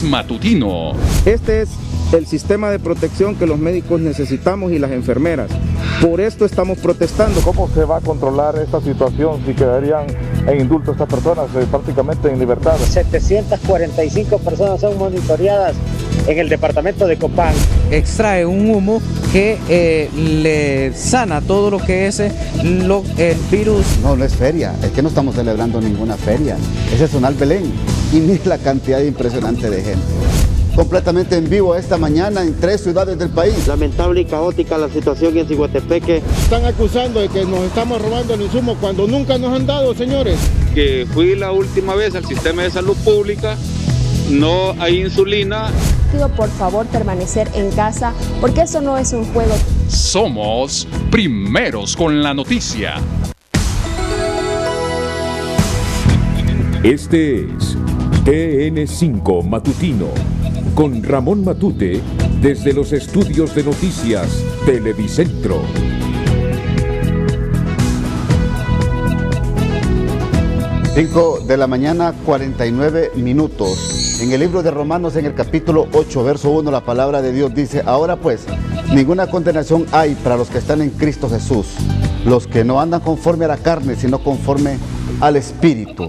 Matutino. Este es el sistema de protección que los médicos necesitamos y las enfermeras. Por esto estamos protestando. ¿Cómo se va a controlar esta situación si quedarían en indulto estas personas prácticamente en libertad? 745 personas son monitoreadas en el departamento de Copán. Extrae un humo que le sana todo lo que es el virus. No es feria, es que no estamos celebrando ninguna feria. Ese es Zonal Belén y mire la cantidad impresionante de gente. Completamente en vivo esta mañana en 3 ciudades del país. Lamentable y caótica la situación en Ciguatepeque. Están acusando de que nos estamos robando el insumo cuando nunca nos han dado, señores. Que fui la última vez al sistema de salud pública, no hay insulina. Pido por favor permanecer en casa porque eso no es un juego. Somos primeros con la noticia. Este es TN5 Matutino, con Ramón Matute, desde los estudios de noticias Televicentro. Cinco de la mañana, 49 minutos. En el libro de Romanos, en el capítulo 8, verso 1, la palabra de Dios dice: ahora pues, ninguna condenación hay para los que están en Cristo Jesús, los que no andan conforme a la carne, sino conforme al Espíritu.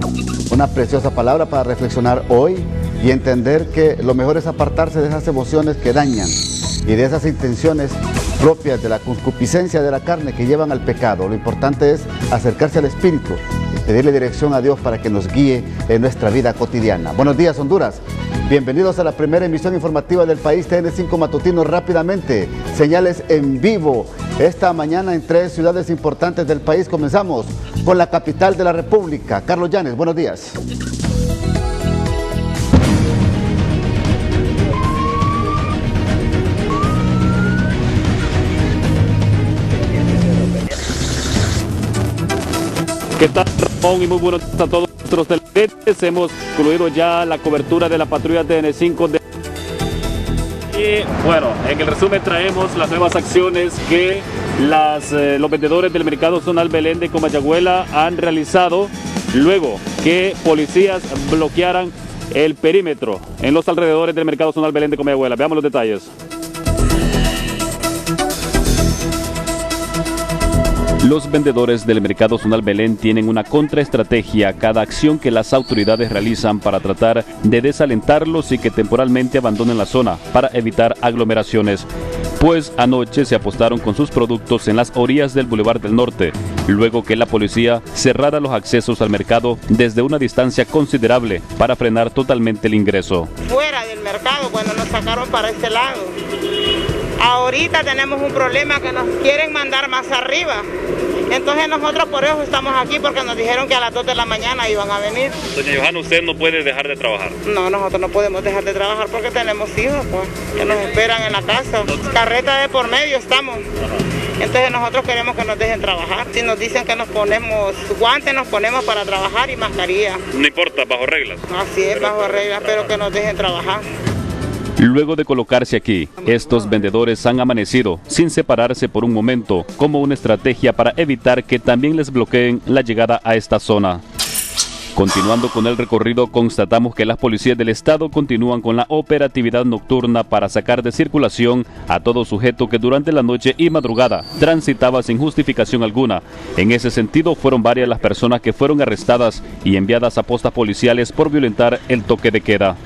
Una preciosa palabra para reflexionar hoy y entender que lo mejor es apartarse de esas emociones que dañan y de esas intenciones propias de la concupiscencia de la carne que llevan al pecado. Lo importante es acercarse al Espíritu y pedirle dirección a Dios para que nos guíe en nuestra vida cotidiana. Buenos días, Honduras. Bienvenidos a la primera emisión informativa del país, TN5 Matutino. Rápidamente, señales en vivo esta mañana en 3 ciudades importantes del país. Comenzamos con la capital de la República. Carlos Llanes, buenos días. ¿Qué tal, Ramón? Y muy buenos días a todos nuestros televidentes. Hemos concluido ya la cobertura de la patrulla TN5 Y bueno, en el resumen traemos las nuevas acciones que los vendedores del mercado Zonal Belén de Comayagüela han realizado luego que policías bloquearan el perímetro en los alrededores del mercado Zonal Belén de Comayagüela. Veamos los detalles. Los vendedores del mercado Zonal Belén tienen una contraestrategia a cada acción que las autoridades realizan para tratar de desalentarlos y que temporalmente abandonen la zona para evitar aglomeraciones. Pues anoche se apostaron con sus productos en las orillas del Boulevard del Norte, luego que la policía cerrara los accesos al mercado desde una distancia considerable para frenar totalmente el ingreso. Fuera del mercado, cuando nos sacaron para este lado. Ahorita tenemos un problema que nos quieren mandar más arriba. Entonces nosotros por eso estamos aquí, porque nos dijeron que a las 2 de la mañana iban a venir. Doña Johanna, ¿usted no puede dejar de trabajar? No, nosotros no podemos dejar de trabajar porque tenemos hijos, pues, que nos esperan en la casa. Carreta de por medio estamos. Entonces nosotros queremos que nos dejen trabajar. Si nos dicen que nos ponemos guantes, nos ponemos para trabajar y mascarilla. No importa, bajo reglas. Así es, bajo reglas, pero que nos dejen trabajar. Luego de colocarse aquí, estos vendedores han amanecido sin separarse por un momento, como una estrategia para evitar que también les bloqueen la llegada a esta zona. Continuando con el recorrido, constatamos que las policías del estado continúan con la operatividad nocturna para sacar de circulación a todo sujeto que durante la noche y madrugada transitaba sin justificación alguna. En ese sentido, fueron varias las personas que fueron arrestadas y enviadas a postas policiales por violentar el toque de queda.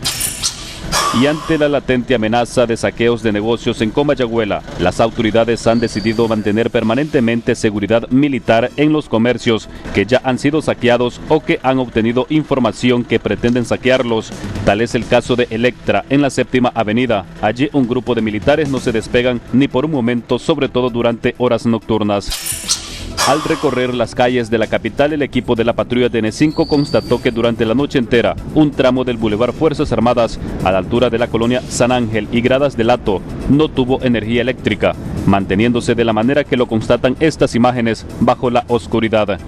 Y ante la latente amenaza de saqueos de negocios en Comayagüela, las autoridades han decidido mantener permanentemente seguridad militar en los comercios que ya han sido saqueados o que han obtenido información que pretenden saquearlos. Tal es el caso de Electra en la 7ª Avenida. Allí un grupo de militares no se despegan ni por un momento, sobre todo durante horas nocturnas. Al recorrer las calles de la capital, el equipo de la patrulla TN5 constató que durante la noche entera, un tramo del Boulevard Fuerzas Armadas, a la altura de la colonia San Ángel y Gradas del Hato, no tuvo energía eléctrica, manteniéndose de la manera que lo constatan estas imágenes bajo la oscuridad.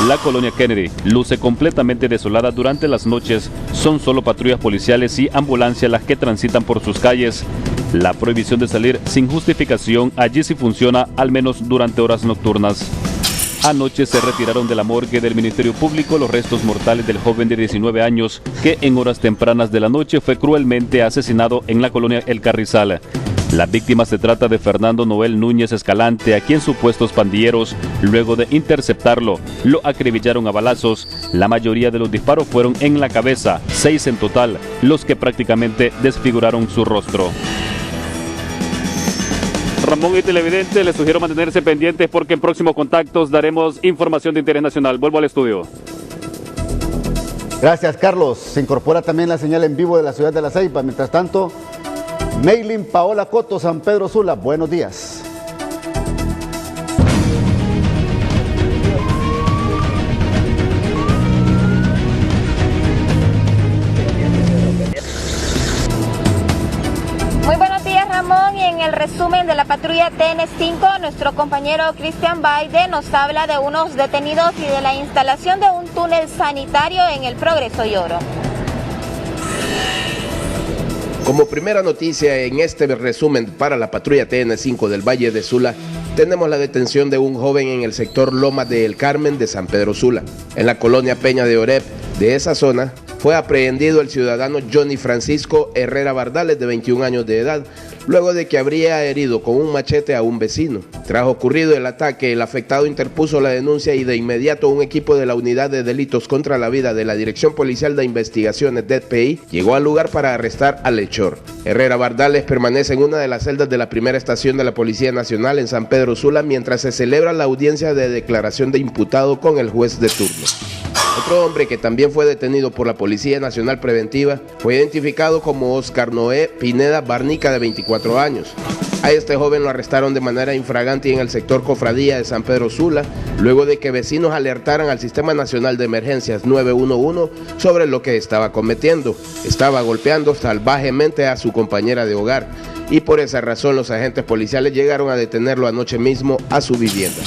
La colonia Kennedy luce completamente desolada durante las noches. Son solo patrullas policiales y ambulancias las que transitan por sus calles. La prohibición de salir sin justificación allí sí funciona, al menos durante horas nocturnas. Anoche se retiraron de la morgue del Ministerio Público los restos mortales del joven de 19 años que en horas tempranas de la noche fue cruelmente asesinado en la colonia El Carrizal. La víctima se trata de Fernando Noel Núñez Escalante, a quien supuestos pandilleros, luego de interceptarlo, lo acribillaron a balazos. La mayoría de los disparos fueron en la cabeza, 6 en total, los que prácticamente desfiguraron su rostro. Ramón y televidentes, les sugiero mantenerse pendientes porque en próximos contactos daremos información de interés nacional. Vuelvo al estudio. Gracias, Carlos. Se incorpora también la señal en vivo de la ciudad de La Ceiba. Mientras tanto, Maylin Paola Coto, San Pedro Sula, buenos días. Muy buenos días, Ramón, y en el resumen de la patrulla TN5, nuestro compañero Cristian Baide nos habla de unos detenidos y de la instalación de un túnel sanitario en el Progreso y Oro. Como primera noticia en este resumen para la patrulla TN5 del Valle de Sula, tenemos la detención de un joven en el sector Lomas de El Carmen de San Pedro Sula. En la colonia Peña de Oreb de esa zona fue aprehendido el ciudadano Johnny Francisco Herrera Bardales, de 21 años de edad, luego de que habría herido con un machete a un vecino. Tras ocurrido el ataque, el afectado interpuso la denuncia y de inmediato un equipo de la Unidad de Delitos contra la Vida de la Dirección Policial de Investigaciones DPI llegó al lugar para arrestar al hechor. Herrera Bardales permanece en una de las celdas de la primera estación de la Policía Nacional en San Pedro Sula mientras se celebra la audiencia de declaración de imputado con el juez de turno. Otro hombre que también fue detenido por la Policía Nacional Preventiva fue identificado como Oscar Noé Pineda Barnica, de 24 años. A este joven lo arrestaron de manera infragante en el sector Cofradía de San Pedro Sula, luego de que vecinos alertaran al Sistema Nacional de Emergencias 911 sobre lo que estaba cometiendo. Estaba golpeando salvajemente a su compañera de hogar y por esa razón los agentes policiales llegaron a detenerlo anoche mismo a su vivienda.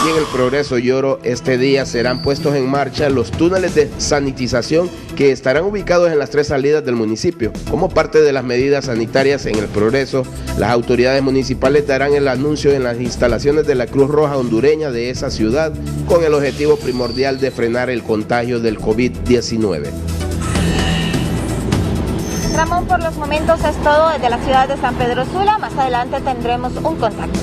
Y en el Progreso y Oro, este día serán puestos en marcha los túneles de sanitización que estarán ubicados en las 3 salidas del municipio. Como parte de las medidas sanitarias en el Progreso, las autoridades municipales darán el anuncio en las instalaciones de la Cruz Roja hondureña de esa ciudad, con el objetivo primordial de frenar el contagio del COVID-19. Ramón, por los momentos es todo desde la ciudad de San Pedro Sula. Más adelante tendremos un contacto.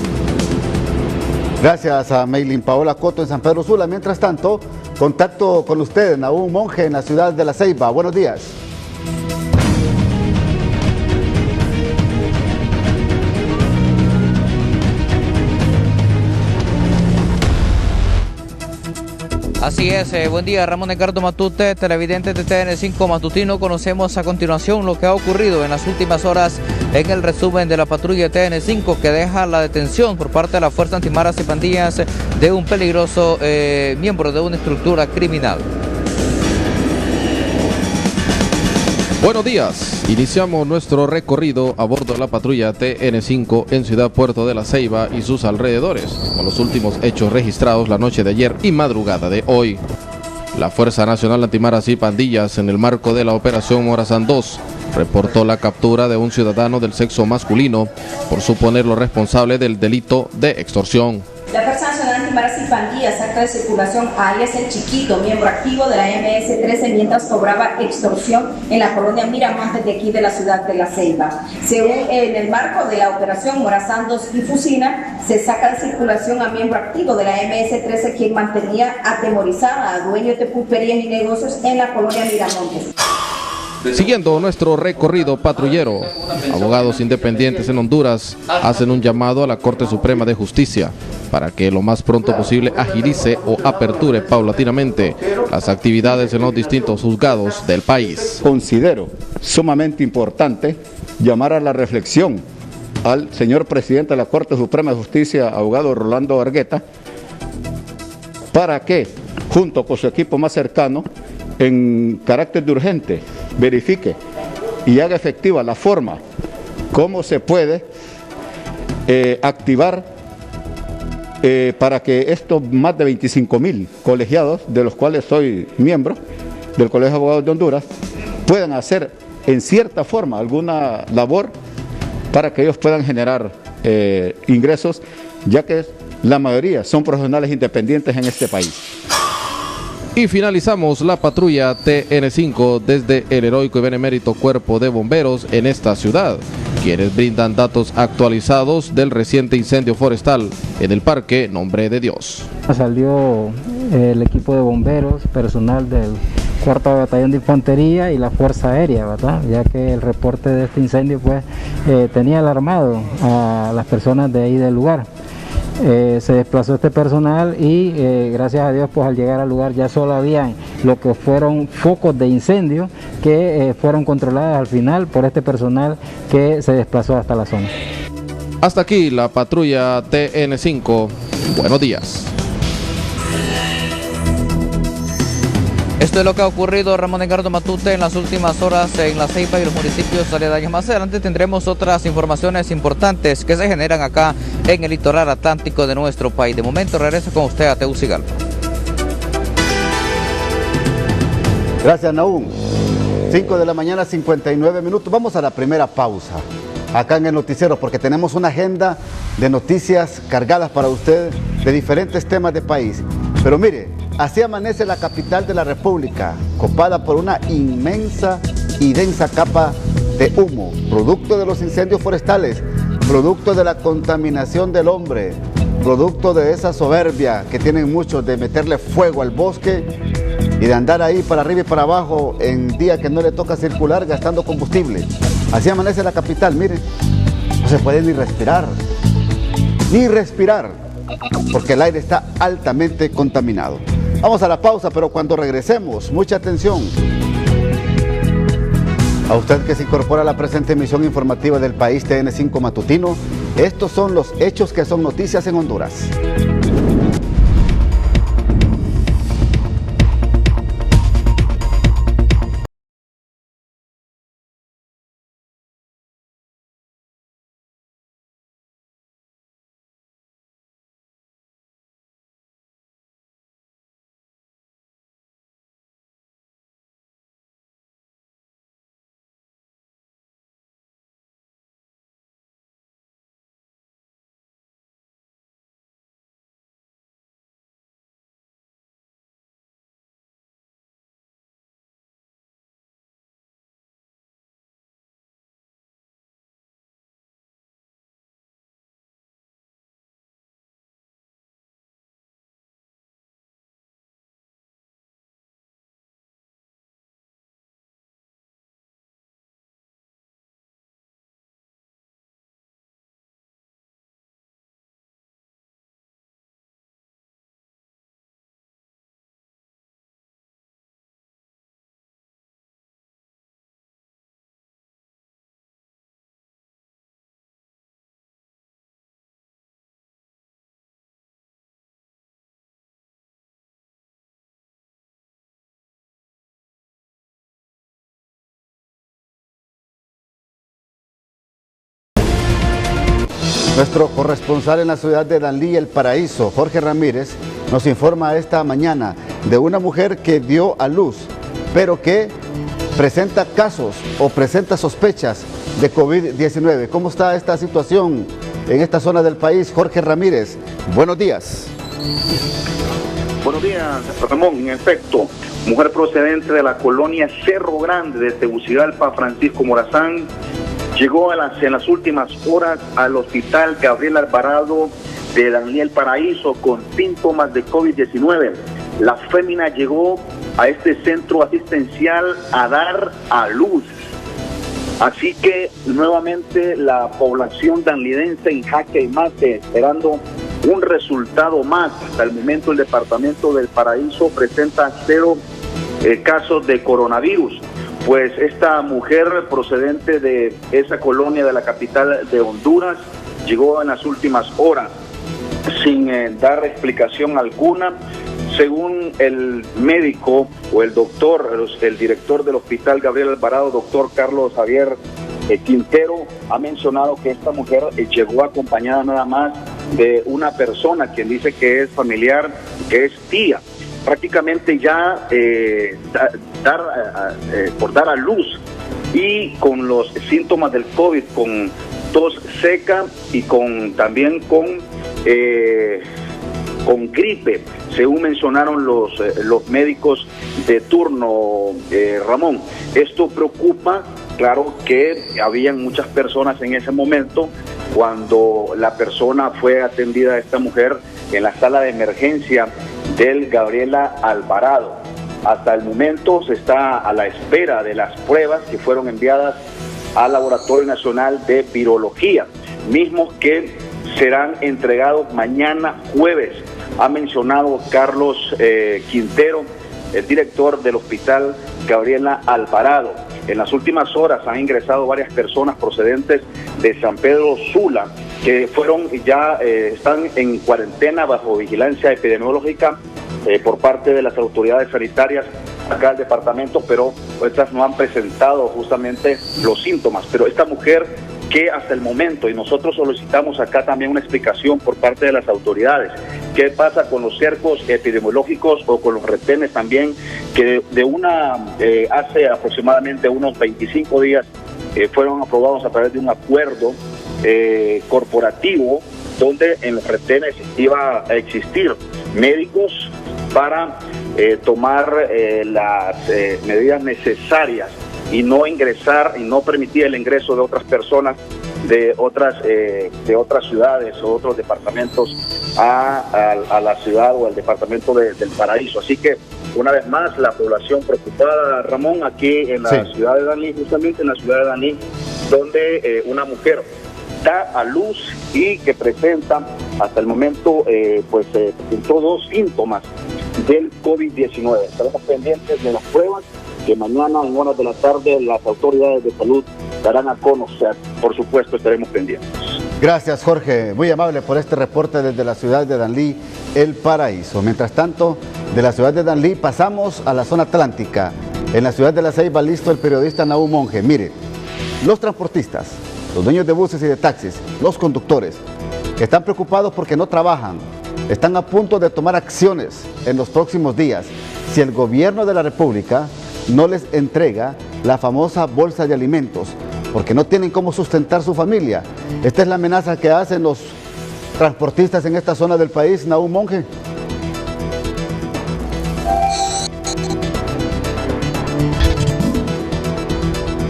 Gracias a Maylin Paola Coto en San Pedro Sula. Mientras tanto, contacto con usted, Nahum Monge, en la ciudad de La Ceiba. Buenos días. Así es, buen día, Ramón Edgardo Matute, televidente de TN5 Matutino. Conocemos a continuación lo que ha ocurrido en las últimas horas en el resumen de la patrulla TN5, que deja la detención por parte de la Fuerza Antimaras y Pandillas de un peligroso miembro de una estructura criminal. Buenos días, iniciamos nuestro recorrido a bordo de la patrulla TN5 en Ciudad Puerto de La Ceiba y sus alrededores, con los últimos hechos registrados la noche de ayer y madrugada de hoy. La Fuerza Nacional Antimaras y Pandillas, en el marco de la Operación Morazán 2, reportó la captura de un ciudadano del sexo masculino por suponerlo responsable del delito de extorsión. La Fuerza Nacional Antimaras y Pandillas saca de circulación a alias El Chiquito, miembro activo de la MS-13, mientras cobraba extorsión en la colonia Miramontes de aquí de la ciudad de La Ceiba. Según en el marco de la operación Morazán 2 y Fusina, se saca de circulación a miembro activo de la MS-13, quien mantenía atemorizada a dueños de pulperías y negocios en la colonia Miramontes. Siguiendo nuestro recorrido patrullero, abogados independientes en Honduras hacen un llamado a la Corte Suprema de Justicia para que lo más pronto posible agilice o aperture paulatinamente las actividades en los distintos juzgados del país. Considero sumamente importante llamar a la reflexión al señor presidente de la Corte Suprema de Justicia, abogado Rolando Argueta, para que, junto con su equipo más cercano, en carácter de urgente, verifique y haga efectiva la forma cómo se puede activar para que estos más de 25,000 colegiados, de los cuales soy miembro del Colegio de Abogados de Honduras, puedan hacer en cierta forma alguna labor para que ellos puedan generar ingresos, ya que la mayoría son profesionales independientes en este país. Y finalizamos la patrulla TN5 desde el heroico y benemérito Cuerpo de Bomberos en esta ciudad, quienes brindan datos actualizados del reciente incendio forestal en el Parque Nombre de Dios. Salió el equipo de bomberos, personal del 4º Batallón de Infantería y la Fuerza Aérea, ¿verdad? Ya que el reporte de este incendio pues tenía alarmado a las personas de ahí del lugar. Se desplazó este personal y gracias a Dios pues al llegar al lugar ya solo habían lo que fueron focos de incendio que fueron controladas al final por este personal que se desplazó hasta la zona. Hasta aquí la patrulla TN5. Buenos días. Esto es lo que ha ocurrido, Ramón Edgardo Matute, en las últimas horas en La Ceiba y los municipios aledaños. Más adelante tendremos otras informaciones importantes que se generan acá en el litoral atlántico de nuestro país. De momento regreso con usted a Tegucigalpa. Gracias, Nahum. 5 de la mañana, 59 minutos. Vamos a la primera pausa acá en el noticiero porque tenemos una agenda de noticias cargadas para usted de diferentes temas de país. Pero mire, así amanece la capital de la República, copada por una inmensa y densa capa de humo, producto de los incendios forestales, producto de la contaminación del hombre, producto de esa soberbia que tienen muchos de meterle fuego al bosque y de andar ahí para arriba y para abajo en día que no le toca circular gastando combustible. Así amanece la capital, miren, no se puede ni respirar, porque el aire está altamente contaminado. Vamos a la pausa, pero cuando regresemos, mucha atención. A usted que se incorpora a la presente emisión informativa del País TN5 Matutino, estos son los hechos que son noticias en Honduras. Nuestro corresponsal en la ciudad de Danlí, El Paraíso, Jorge Ramírez, nos informa esta mañana de una mujer que dio a luz, pero que presenta casos o presenta sospechas de COVID-19. ¿Cómo está esta situación en esta zona del país? Jorge Ramírez, buenos días. Buenos días, Ramón. En efecto, mujer procedente de la colonia Cerro Grande de Tegucigalpa, Francisco Morazán, llegó en las últimas horas al hospital Gabriel Alvarado de Danlí, El Paraíso con síntomas de COVID-19. La fémina llegó a este centro asistencial a dar a luz. Así que nuevamente la población danlidense en jaque y mate, esperando un resultado más. Hasta el momento el departamento del Paraíso presenta 0 casos de coronavirus. Pues esta mujer procedente de esa colonia de la capital de Honduras llegó en las últimas horas sin dar explicación alguna. Según el médico o el doctor, el director del hospital Gabriel Alvarado, doctor Carlos Javier Quintero, ha mencionado que esta mujer llegó acompañada nada más de una persona, quien dice que es familiar, que es tía. Prácticamente ya por dar a luz y con los síntomas del COVID, con tos seca y también con con gripe, según mencionaron los médicos de turno, Ramón. Esto preocupa, claro que habían muchas personas en ese momento cuando la persona fue atendida, a esta mujer, en la sala de emergencia del Gabriela Alvarado. Hasta el momento se está a la espera de las pruebas que fueron enviadas al Laboratorio Nacional de Virología, mismos que serán entregados mañana jueves. Ha mencionado Carlos Quintero, el director del Hospital Gabriela Alvarado. En las últimas horas han ingresado varias personas procedentes de San Pedro Sula, que están en cuarentena bajo vigilancia epidemiológica por parte de las autoridades sanitarias acá del departamento, pero estas no han presentado justamente los síntomas. Pero esta mujer, que hasta el momento, y nosotros solicitamos acá también una explicación por parte de las autoridades, qué pasa con los cercos epidemiológicos o con los retenes también, que hace aproximadamente unos 25 días fueron aprobados a través de un acuerdo corporativo, donde en los retenes iba a existir médicos para tomar las medidas necesarias y no ingresar y no permitir el ingreso de otras personas de otras ciudades o otros departamentos a la ciudad o al departamento del Paraíso. Así que una vez más la población preocupada, Ramón, aquí en la ciudad de Danlí, justamente en la ciudad de Danlí, donde una mujer da a luz y que presenta hasta el momento presentó 2 síntomas del COVID-19. Estaremos pendientes de las pruebas que mañana en horas de la tarde las autoridades de salud darán a conocer. Por supuesto, estaremos pendientes. Gracias, Jorge. Muy amable por este reporte desde la ciudad de Danlí, El Paraíso. Mientras tanto, de la ciudad de Danlí pasamos a la zona atlántica. En la ciudad de La Ceiba, listo el periodista Nahum Monge. Mire, los transportistas, los dueños de buses y de taxis, los conductores, están preocupados porque no trabajan. Están a punto de tomar acciones en los próximos días si el gobierno de la República no les entrega la famosa bolsa de alimentos, porque no tienen cómo sustentar su familia. Esta es la amenaza que hacen los transportistas en esta zona del país, Nahum Monge.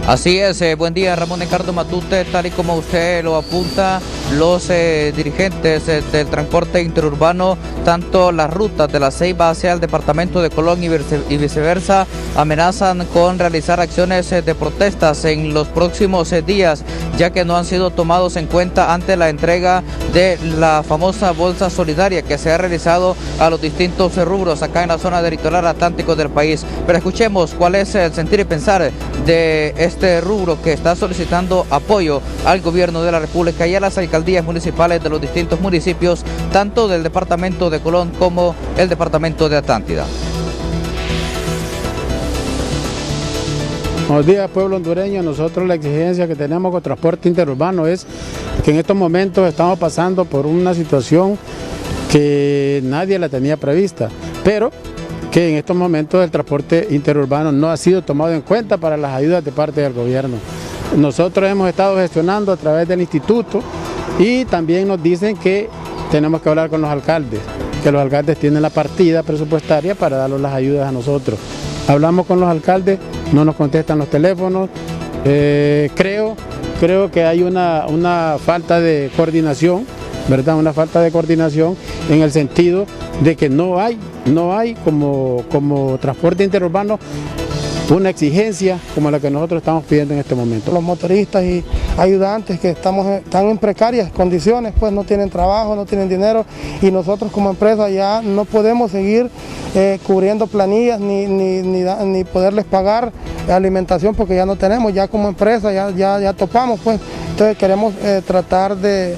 Así es, buen día Ramón Ricardo Matute. Tal y como usted lo apunta, los dirigentes del transporte interurbano, tanto las rutas de La Ceiba hacia el departamento de Colón y viceversa, amenazan con realizar acciones de protestas en los próximos días, ya que no han sido tomados en cuenta ante la entrega de la famosa bolsa solidaria que se ha realizado a los distintos rubros acá en la zona del litoral atlántico del país. Pero escuchemos cuál es el sentir y pensar de este rubro que está solicitando apoyo al gobierno de la República y a las alcaldías municipales de los distintos municipios, tanto del departamento de Colón como el departamento de Atlántida. Buenos días, pueblo hondureño. Nosotros la exigencia que tenemos con transporte interurbano es que en estos momentos estamos pasando por una situación que nadie la tenía prevista, pero que en estos momentos el transporte interurbano no ha sido tomado en cuenta para las ayudas de parte del gobierno. Nosotros hemos estado gestionando a través del instituto y también nos dicen que tenemos que hablar con los alcaldes, que los alcaldes tienen la partida presupuestaria para darles las ayudas a nosotros. Hablamos con los alcaldes, no nos contestan los teléfonos. Creo que hay una falta de coordinación, ¿verdad? Una falta de coordinación en el sentido de que no hay como transporte interurbano una exigencia como la que nosotros estamos pidiendo en este momento. Los motoristas y ayudantes que están en precarias condiciones, pues no tienen trabajo, no tienen dinero, y nosotros como empresa ya no podemos seguir cubriendo planillas ni poderles pagar alimentación porque ya no tenemos, ya como empresa ya topamos, pues. Entonces queremos tratar de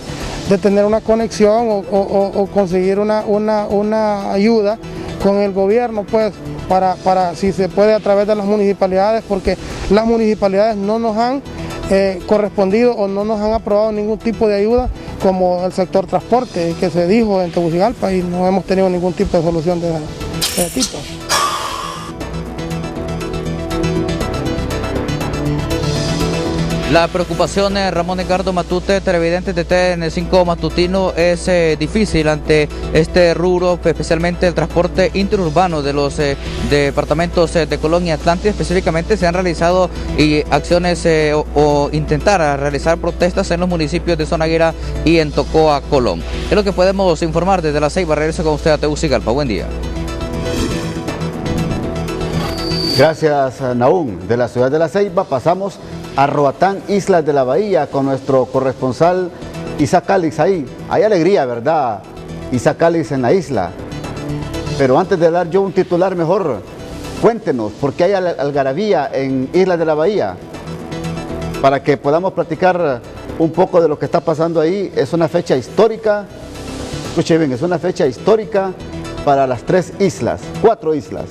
tener una conexión o conseguir una ayuda con el gobierno, pues, para si se puede a través de las municipalidades, porque las municipalidades no nos han correspondido o no nos han aprobado ningún tipo de ayuda como el sector transporte que se dijo en Tegucigalpa, y no hemos tenido ningún tipo de solución de ese tipo. La preocupación, Ramón Edgardo Matute, televidente de TN5 Matutino, es difícil ante este rubro, especialmente el transporte interurbano de los departamentos de Colón y Atlántida. Específicamente se han realizado acciones o intentar realizar protestas en los municipios de Zonaguera y en Tocoa, Colón. Es lo que podemos informar desde La Ceiba. Regreso con usted a Tegucigalpa. Buen día. Gracias, Nahum. De la ciudad de La Ceiba pasamos a Roatán, Islas de la Bahía, con nuestro corresponsal Isaac Calix ahí. Hay alegría, ¿verdad? Isaac Calix en la isla. Pero antes de dar yo un titular mejor, cuéntenos, ¿por qué hay algarabía en Islas de la Bahía? Para que podamos platicar un poco de lo que está pasando ahí. Es una fecha histórica, escuche bien, es una fecha histórica para las 4 islas,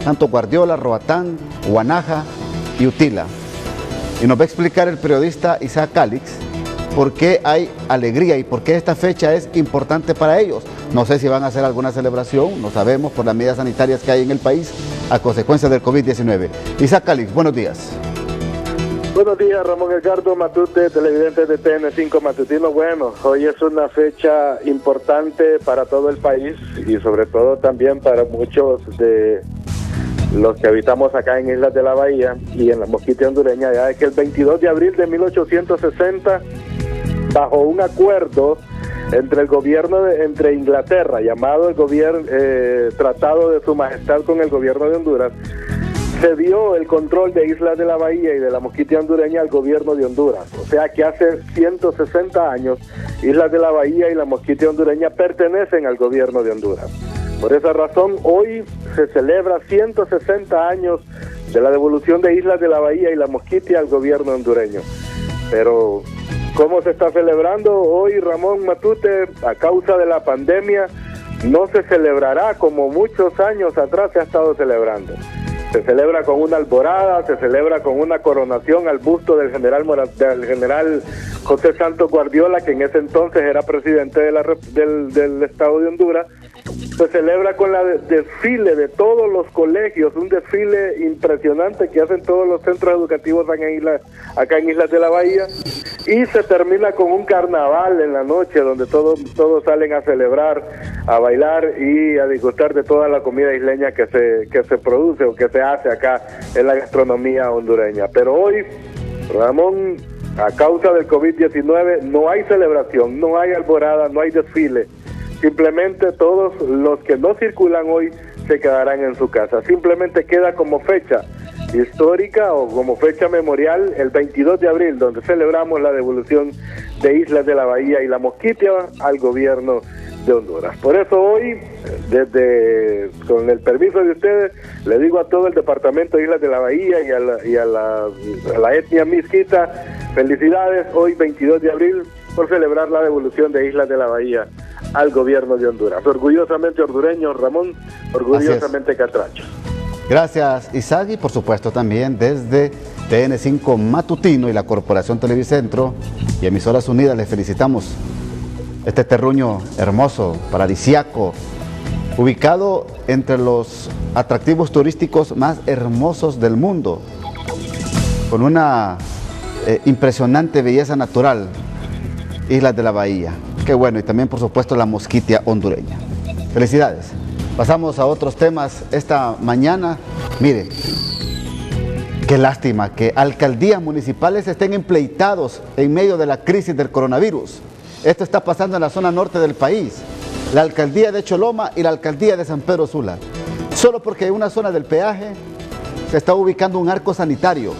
tanto Guardiola, Roatán, Guanaja y Utila. Y nos va a explicar el periodista Isaac Calix por qué hay alegría y por qué esta fecha es importante para ellos. No sé si van a hacer alguna celebración, no sabemos, por las medidas sanitarias que hay en el país a consecuencia del COVID-19. Isaac Calix, buenos días. Buenos días, Ramón Edgardo Matute, televidente de TN5 Matutino. Bueno, hoy es una fecha importante para todo el país y sobre todo también para muchos de los que habitamos acá en Islas de la Bahía y en la Mosquitia hondureña. Ya es que el 22 de abril de 1860, bajo un acuerdo entre el gobierno entre Inglaterra, llamado el Tratado de Su Majestad con el gobierno de Honduras, se dio el control de Islas de la Bahía y de la Mosquitia hondureña al gobierno de Honduras. O sea que hace 160 años Islas de la Bahía y la Mosquitia hondureña pertenecen al gobierno de Honduras. Por esa razón, hoy se celebra 160 años de la devolución de Islas de la Bahía y la Mosquitia al gobierno hondureño. Pero, ¿cómo se está celebrando hoy, Ramón Matute? A causa de la pandemia, no se celebrará como muchos años atrás se ha estado celebrando. Se celebra con una alborada, se celebra con una coronación al busto del general José Santos Guardiola, que en ese entonces era presidente del Estado de Honduras. Se celebra con la desfile de todos los colegios, un desfile impresionante que hacen todos los centros educativos acá en Islas de la Bahía, y se termina con un carnaval en la noche donde todos salen a celebrar, a bailar y a disfrutar de toda la comida isleña que se produce o que se hace acá en la gastronomía hondureña. Pero hoy, Ramón, a causa del COVID-19 no hay celebración, no hay alborada, no hay desfile. Simplemente todos los que no circulan hoy se quedarán en su casa. Simplemente queda como fecha histórica o como fecha memorial el 22 de abril, donde celebramos la devolución de Islas de la Bahía y la Mosquitia al gobierno de Honduras. Por eso hoy, con el permiso de ustedes, le digo a todo el departamento de Islas de la Bahía y a la etnia misquita, felicidades hoy 22 de abril por celebrar la devolución de Islas de la Bahía al gobierno de Honduras. Orgullosamente hondureño, Ramón, orgullosamente catracho. Gracias, Isaac, y por supuesto también desde TN5 Matutino y la Corporación Televicentro y Emisoras Unidas les felicitamos. Este terruño hermoso, paradisiaco, ubicado entre los atractivos turísticos más hermosos del mundo, con una impresionante belleza natural, Islas de la Bahía. Qué bueno, y también por supuesto la Mosquitia hondureña. Felicidades. Pasamos a otros temas esta mañana. Mire, qué lástima que alcaldías municipales estén empleitados en medio de la crisis del coronavirus. Esto está pasando en la zona norte del país. La alcaldía de Choloma y la alcaldía de San Pedro Sula. Solo porque en una zona del peaje se está ubicando un arco sanitario.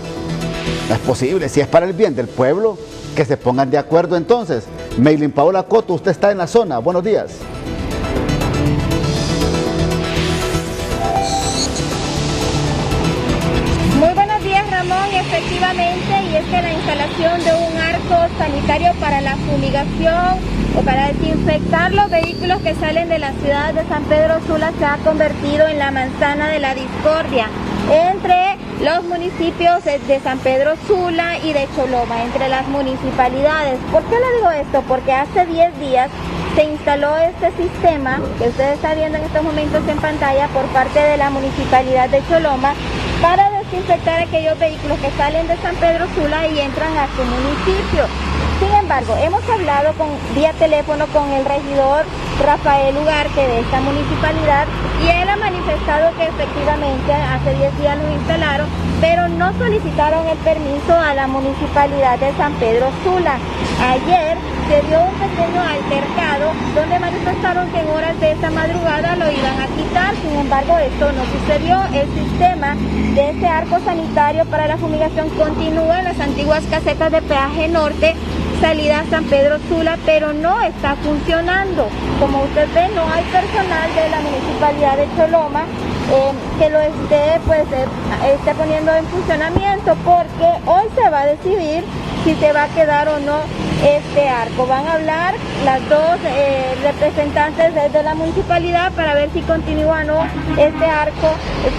No es posible, si es para el bien del pueblo, que se pongan de acuerdo entonces. Meilin Paola Coto, usted está en la zona. Buenos días. Muy buenos días, Ramón. Efectivamente, y es que la instalación de un arco sanitario para la fumigación o para desinfectar los vehículos que salen de la ciudad de San Pedro Sula se ha convertido en la manzana de la discordia entre los municipios de San Pedro Sula y de Choloma, entre las municipalidades. ¿Por qué le digo esto? Porque hace 10 días se instaló este sistema que usted está viendo en estos momentos en pantalla por parte de la municipalidad de Choloma para desinfectar aquellos vehículos que salen de San Pedro Sula y entran a su municipio. Sin embargo, hemos hablado vía teléfono con el regidor Rafael Ugarte de esta municipalidad y él ha manifestado que efectivamente hace 10 días lo instalaron, pero no solicitaron el permiso a la municipalidad de San Pedro Sula. Ayer se dio un pequeño altercado donde manifestaron que en horas de esta madrugada lo iban a quitar. Sin embargo, esto no sucedió. El sistema de este arco sanitario para la fumigación continúa en las antiguas casetas de peaje norte, salida a San Pedro Sula, pero no está funcionando. Como usted ve, no hay personal de la municipalidad de Choloma que lo esté poniendo en funcionamiento, porque hoy se va a decidir si se va a quedar o no este arco. Van a hablar las dos representantes de la municipalidad para ver si continúa o no este arco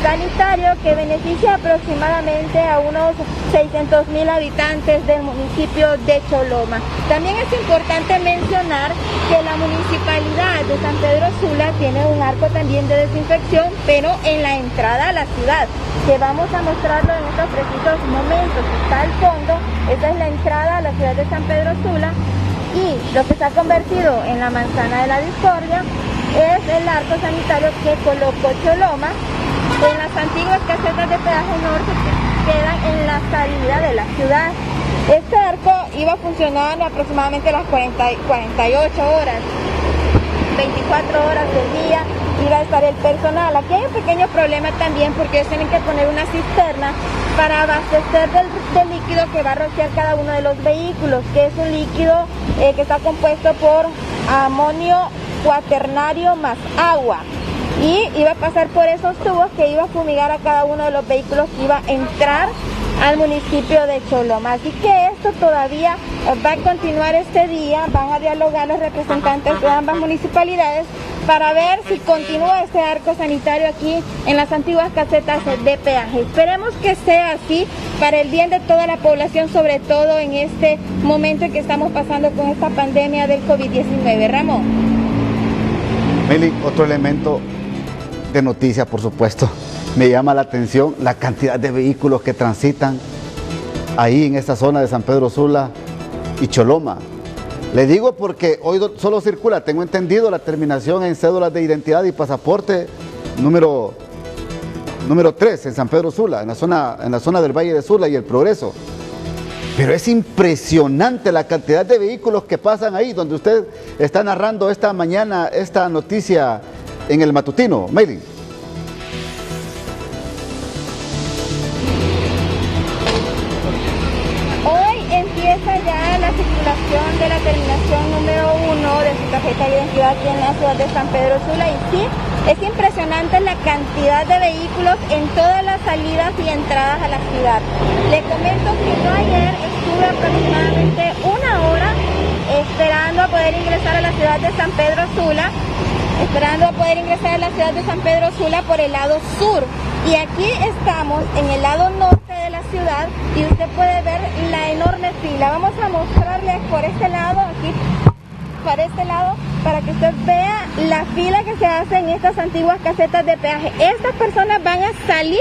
sanitario que beneficia aproximadamente a unos 600,000 habitantes del municipio de Choloma. También es importante mencionar que la municipalidad de San Pedro Sula tiene un arco también de desinfección, pero en la entrada a la ciudad, que vamos a mostrarlo en estos precisos momentos. Está al fondo, esta es la entrada a la ciudad de San Pedro Sula, y lo que se ha convertido en la manzana de la discordia es el arco sanitario que colocó Choloma en las antiguas casetas de peaje norte que quedan en la salida de la ciudad. Este arco iba a funcionar aproximadamente las 48 horas, 24 horas del día, iba a estar el personal. Aquí hay un pequeño problema también porque ellos tienen que poner una cisterna para abastecer del líquido que va a rociar cada uno de los vehículos, que es un líquido que está compuesto por amonio cuaternario más agua. Y iba a pasar por esos tubos que iba a fumigar a cada uno de los vehículos que iba a entrar al municipio de Choloma. Así que esto todavía va a continuar este día. Van a dialogar los representantes de ambas municipalidades para ver si continúa este arco sanitario aquí en las antiguas casetas de peaje. Esperemos que sea así para el bien de toda la población, sobre todo en este momento en que estamos pasando con esta pandemia del COVID-19. Ramón. Meli, otro elemento de noticia, por supuesto. Me llama la atención la cantidad de vehículos que transitan ahí en esta zona de San Pedro Sula y Choloma. Le digo porque hoy solo circula, tengo entendido, la terminación en cédulas de identidad y pasaporte número 3 en San Pedro Sula, en la zona del Valle de Sula y El Progreso. Pero es impresionante la cantidad de vehículos que pasan ahí, donde usted está narrando esta mañana esta noticia en el matutino, Mailing. Empieza ya la circulación de la terminación número 1 de su tarjeta de identidad aquí en la ciudad de San Pedro Sula, y sí, es impresionante la cantidad de vehículos en todas las salidas y entradas a la ciudad. Le comento que yo ayer estuve aproximadamente una hora esperando a poder ingresar a la ciudad de San Pedro Sula, por el lado sur. Y aquí estamos en el lado norte de la ciudad y usted puede ver la enorme fila. Vamos a mostrarle por este lado, aquí, para este lado, para que usted vea la fila que se hace en estas antiguas casetas de peaje. Estas personas van a salir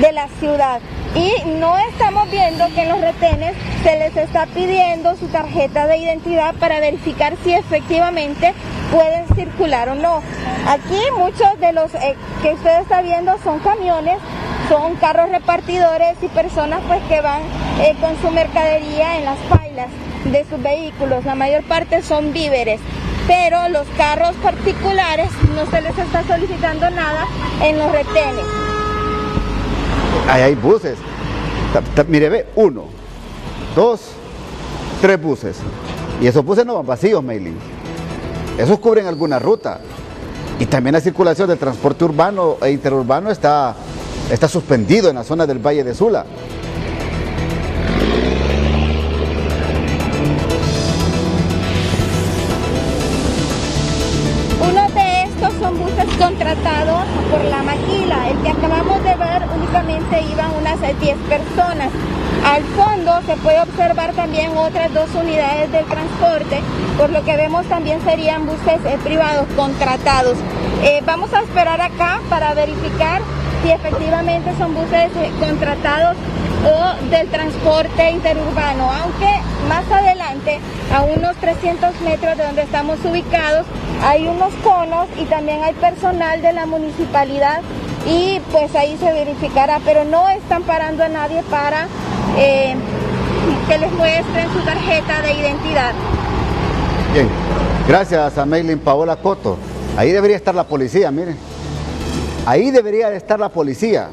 de la ciudad y no estamos viendo que en los retenes se les está pidiendo su tarjeta de identidad para verificar si efectivamente pueden circular o no. Aquí muchos de los que usted está viendo son camiones, son carros repartidores y personas pues que van con su mercadería en las pailas de sus vehículos. La mayor parte son víveres, pero los carros particulares no se les está solicitando nada en los retenes. Ahí hay buses. Mire, ve, 1, 2, 3 buses. Y esos buses no van vacíos, Mailing. Esos cubren alguna ruta. Y también la circulación del transporte urbano e interurbano está suspendido en la zona del Valle de Sula. Uno de estos son buses contratados por la maquila. El que acabamos de ver únicamente iban unas 10 personas. Al fondo se puede observar también otras 2 unidades del transporte, por lo que vemos también serían buses privados contratados. Vamos a esperar acá para verificar si efectivamente son buses contratados o del transporte interurbano, aunque más adelante, a unos 300 metros de donde estamos ubicados, hay unos conos y también hay personal de la municipalidad y pues ahí se verificará, pero no están parando a nadie para que les muestren su tarjeta de identidad. Bien, gracias a Maylin Paola Coto. Ahí debería estar la policía, miren. Ahí debería estar la policía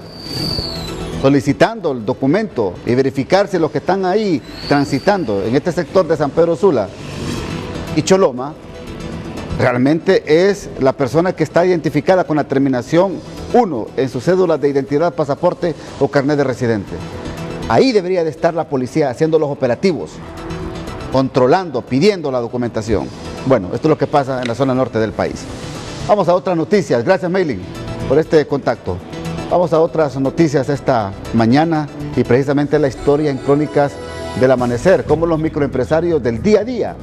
solicitando el documento y verificar si los que están ahí transitando en este sector de San Pedro Sula y Choloma realmente es la persona que está identificada con la terminación 1 en su cédula de identidad, pasaporte o carnet de residente. Ahí debería de estar la policía haciendo los operativos, controlando, pidiendo la documentación. Bueno, esto es lo que pasa en la zona norte del país. Vamos a otras noticias. Gracias, Maylin, por este contacto. Vamos a otras noticias esta mañana y precisamente la historia en Crónicas del Amanecer, cómo los microempresarios del día a día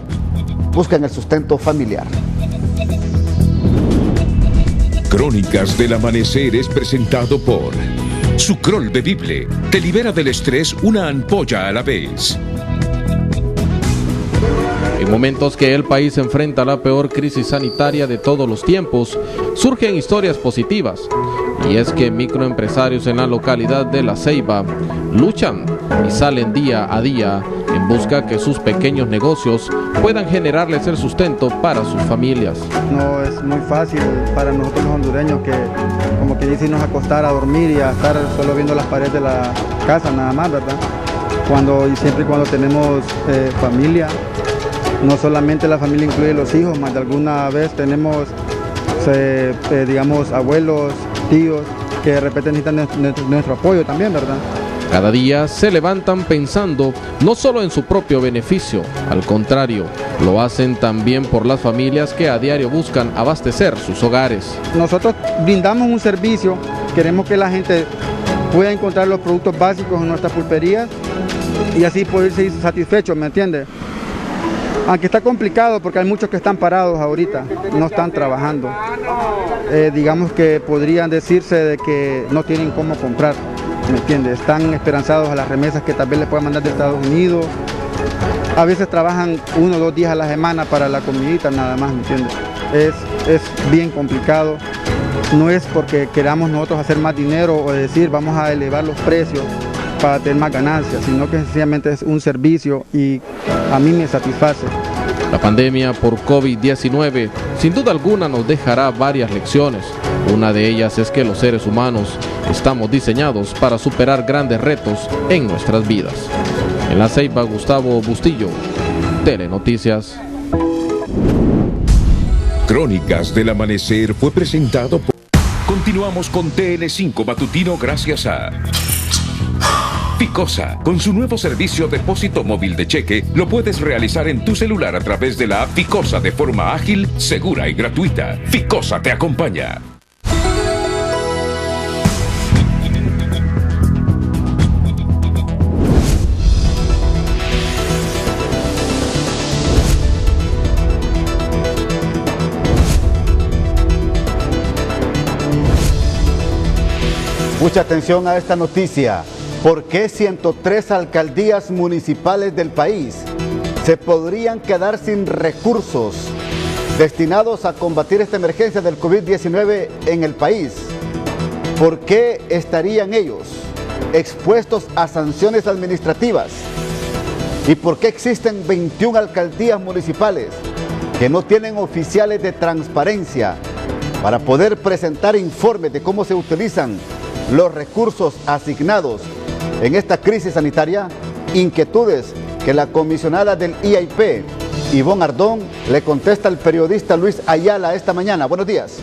buscan el sustento familiar. Crónicas del Amanecer es presentado por Sucrol Bebible. Te libera del estrés una ampolla a la vez. En momentos que el país enfrenta la peor crisis sanitaria de todos los tiempos, surgen historias positivas. Y es que microempresarios en la localidad de La Ceiba luchan y salen día a día en busca que sus pequeños negocios puedan generarles el sustento para sus familias. No es muy fácil para nosotros los hondureños que, como que dice, nos acostar a dormir y a estar solo viendo las paredes de la casa nada más, ¿verdad? Siempre y cuando tenemos familia, no solamente la familia incluye los hijos, más de alguna vez tenemos, digamos, abuelos, tíos, que de repente necesitan nuestro apoyo también, ¿verdad? Cada día se levantan pensando no solo en su propio beneficio, al contrario, lo hacen también por las familias que a diario buscan abastecer sus hogares. Nosotros brindamos un servicio, queremos que la gente pueda encontrar los productos básicos en nuestras pulperías y así poder ser satisfechos, ¿me entiende? Aunque está complicado porque hay muchos que están parados ahorita, no están trabajando. Digamos que podrían decirse de que no tienen cómo comprar, ¿me entiendes? Están esperanzados a las remesas que tal vez les puedan mandar de Estados Unidos. A veces trabajan 1 o 2 días a la semana para la comidita nada más, ¿me entiendes? Es bien complicado. No es porque queramos nosotros hacer más dinero o decir vamos a elevar los precios para tener más ganancias, sino que sencillamente es un servicio y a mí me satisface. La pandemia por COVID-19 sin duda alguna nos dejará varias lecciones. Una de ellas es que los seres humanos estamos diseñados para superar grandes retos en nuestras vidas. En La Ceiba, Gustavo Bustillo, Telenoticias. Crónicas del Amanecer fue presentado por... Continuamos con TN5 Matutino gracias a Ficosa. Con su nuevo servicio depósito móvil de cheque, lo puedes realizar en tu celular a través de la app Ficosa de forma ágil, segura y gratuita. Ficosa te acompaña. Mucha atención a esta noticia. ¿Por qué 103 alcaldías municipales del país se podrían quedar sin recursos destinados a combatir esta emergencia del COVID-19 en el país? ¿Por qué estarían ellos expuestos a sanciones administrativas? ¿Y por qué existen 21 alcaldías municipales que no tienen oficiales de transparencia para poder presentar informes de cómo se utilizan los recursos asignados en esta crisis sanitaria? Inquietudes que la comisionada del IAIP, Ivonne Ardón, le contesta al periodista Luis Ayala esta mañana. Buenos días.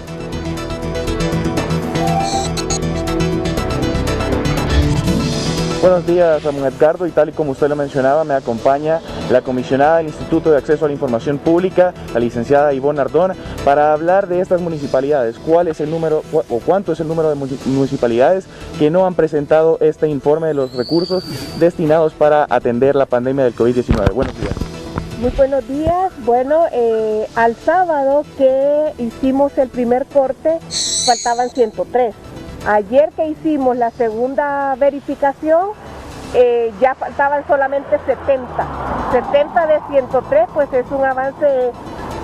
Buenos días, Ramón Edgardo, y tal y como usted lo mencionaba, me acompaña la comisionada del Instituto de Acceso a la Información Pública, la licenciada Ivonne Ardón, para hablar de estas municipalidades. ¿Cuál es el número o cuánto es el número de municipalidades que no han presentado este informe de los recursos destinados para atender la pandemia del COVID-19? Buenos días. Muy buenos días. Bueno, al sábado que hicimos el primer corte, faltaban 103. Ayer que hicimos la segunda verificación, ya faltaban solamente 70. 70 de 103, pues es un avance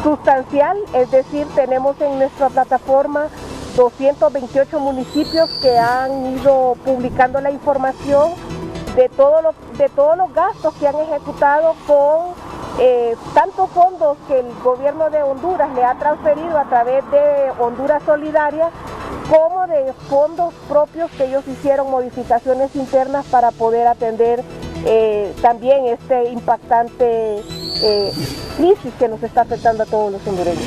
sustancial, es decir, tenemos en nuestra plataforma 228 municipios que han ido publicando la información de todos los gastos que han ejecutado con tanto fondos que el gobierno de Honduras le ha transferido a través de Honduras Solidaria, como de fondos propios que ellos hicieron modificaciones internas para poder atender también este impactante crisis que nos está afectando a todos los hondureños.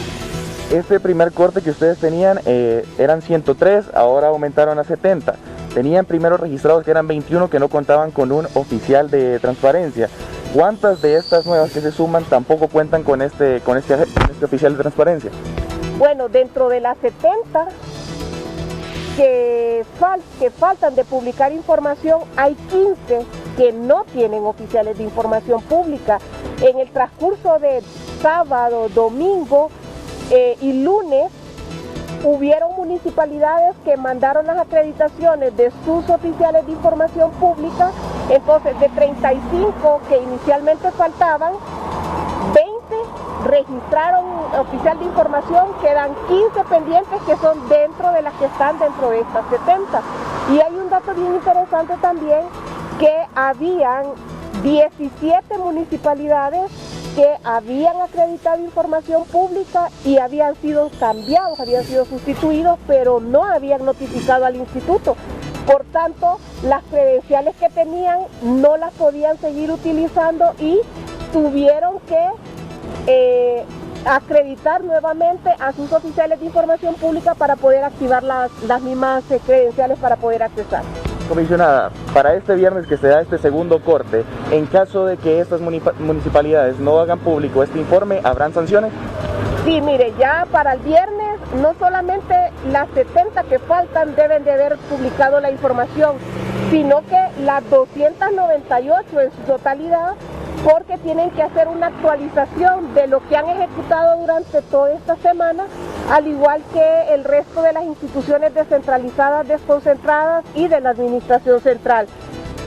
Este primer corte que ustedes tenían eran 103, ahora aumentaron a 70. Tenían primero registrados que eran 21 que no contaban con un oficial de transparencia. ¿Cuántas de estas nuevas que se suman tampoco cuentan con este oficial de transparencia? Bueno, dentro de las 70 que faltan de publicar información, hay 15 que no tienen oficiales de información pública. En el transcurso de sábado, domingo y lunes, hubieron municipalidades que mandaron las acreditaciones de sus oficiales de información pública. Entonces, de 35 que inicialmente faltaban, 20 registraron oficial de información, quedan 15 pendientes que son dentro de las que están dentro de estas 70. Y hay un dato bien interesante también, que habían 17 municipalidades que habían acreditado información pública y habían sido cambiados, habían sido sustituidos, pero no habían notificado al instituto. Por tanto, las credenciales que tenían no las podían seguir utilizando y tuvieron que acreditar nuevamente a sus oficiales de información pública para poder activar las mismas credenciales para poder accesar. Comisionada, para este viernes que se da este segundo corte, en caso de que estas municipalidades no hagan público este informe, ¿habrán sanciones? Sí, mire, ya para el viernes no solamente las 70 que faltan deben de haber publicado la información, sino que las 298 en su totalidad, porque tienen que hacer una actualización de lo que han ejecutado durante toda esta semana, al igual que el resto de las instituciones descentralizadas, desconcentradas y de la administración central.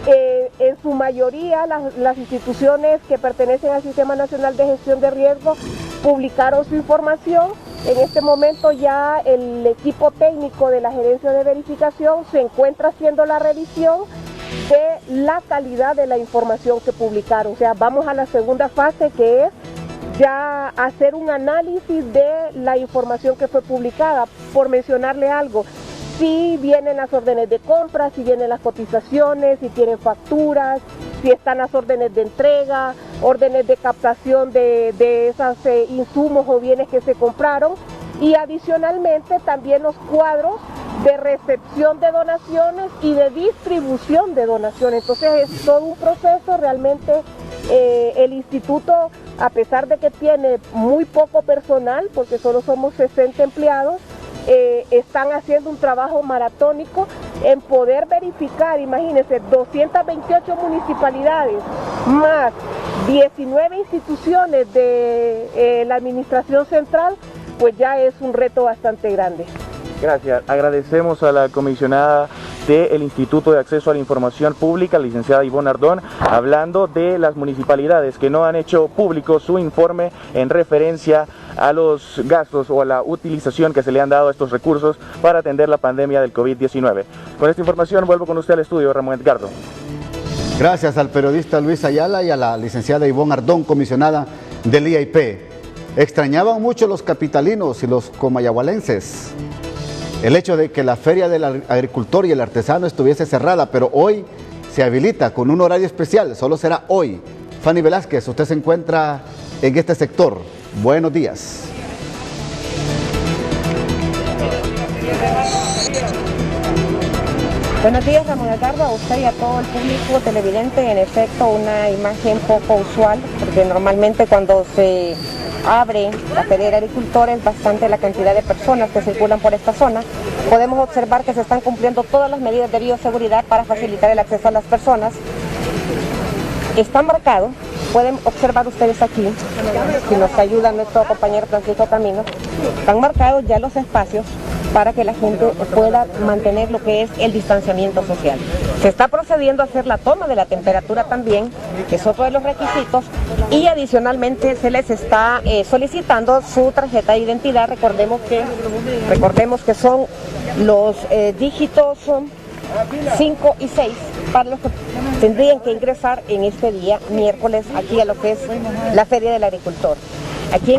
En su mayoría las instituciones que pertenecen al Sistema Nacional de Gestión de Riesgo publicaron su información. En este momento ya el equipo técnico de la Gerencia de Verificación se encuentra haciendo la revisión de la calidad de la información que publicaron. O sea, vamos a la segunda fase, que es ya hacer un análisis de la información que fue publicada. Por mencionarle algo, si vienen las órdenes de compra, si vienen las cotizaciones, si tienen facturas, si están las órdenes de entrega, órdenes de captación de esos insumos o bienes que se compraron, y adicionalmente también los cuadros de recepción de donaciones y de distribución de donaciones. Entonces es todo un proceso. Realmente el instituto, a pesar de que tiene muy poco personal, porque solo somos 60 empleados, están haciendo un trabajo maratónico en poder verificar, imagínense, 228 municipalidades más 19 instituciones de la administración central, pues ya es un reto bastante grande. Gracias. Agradecemos a la comisionada del Instituto de Acceso a la Información Pública, la licenciada Ivonne Ardón, hablando de las municipalidades que no han hecho público su informe en referencia a los gastos o a la utilización que se le han dado a estos recursos para atender la pandemia del COVID-19. Con esta información vuelvo con usted al estudio, Ramón Edgardo. Gracias al periodista Luis Ayala y a la licenciada Ivonne Ardón, comisionada del IAIP. Extrañaban mucho los capitalinos y los comayagualenses el hecho de que la feria del agricultor y el artesano estuviese cerrada, pero hoy se habilita con un horario especial, solo será hoy. Fanny Velázquez, usted se encuentra en este sector. Buenos días. Buenos días, Ramón Edgardo, a usted y a todo el público televidente. En efecto, una imagen poco usual, porque normalmente cuando se abre la Feria del Agricultor es bastante la cantidad de personas que circulan por esta zona. Podemos observar que se están cumpliendo todas las medidas de bioseguridad para facilitar el acceso a las personas. Está marcado, pueden observar ustedes aquí, si nos ayuda nuestro compañero Francisco Camino, están marcados ya los espacios para que la gente pueda mantener lo que es el distanciamiento social. Se está procediendo a hacer la toma de la temperatura también, que es otro de los requisitos, y adicionalmente se les está solicitando su tarjeta de identidad. Recordemos que son los dígitos 5 y 6 para los que tendrían que ingresar en este día, miércoles, aquí a lo que es la Feria del Agricultor. Aquí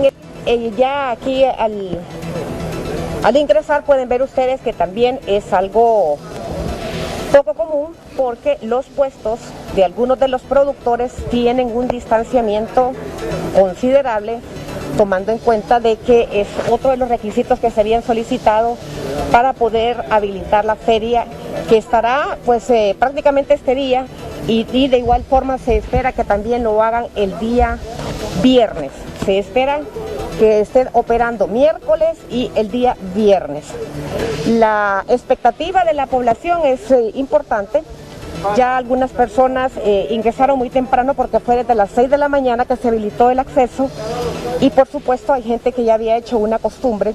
al ingresar pueden ver ustedes que también es algo poco común, porque los puestos de algunos de los productores tienen un distanciamiento considerable, tomando en cuenta de que es otro de los requisitos que se habían solicitado para poder habilitar la feria, que estará pues prácticamente este día, y de igual forma se espera que también lo hagan el día viernes. Se espera que estén operando miércoles y el día viernes. La expectativa de la población es importante. Ya algunas personas ingresaron muy temprano porque fue desde las 6 de la mañana que se habilitó el acceso, y por supuesto hay gente que ya había hecho una costumbre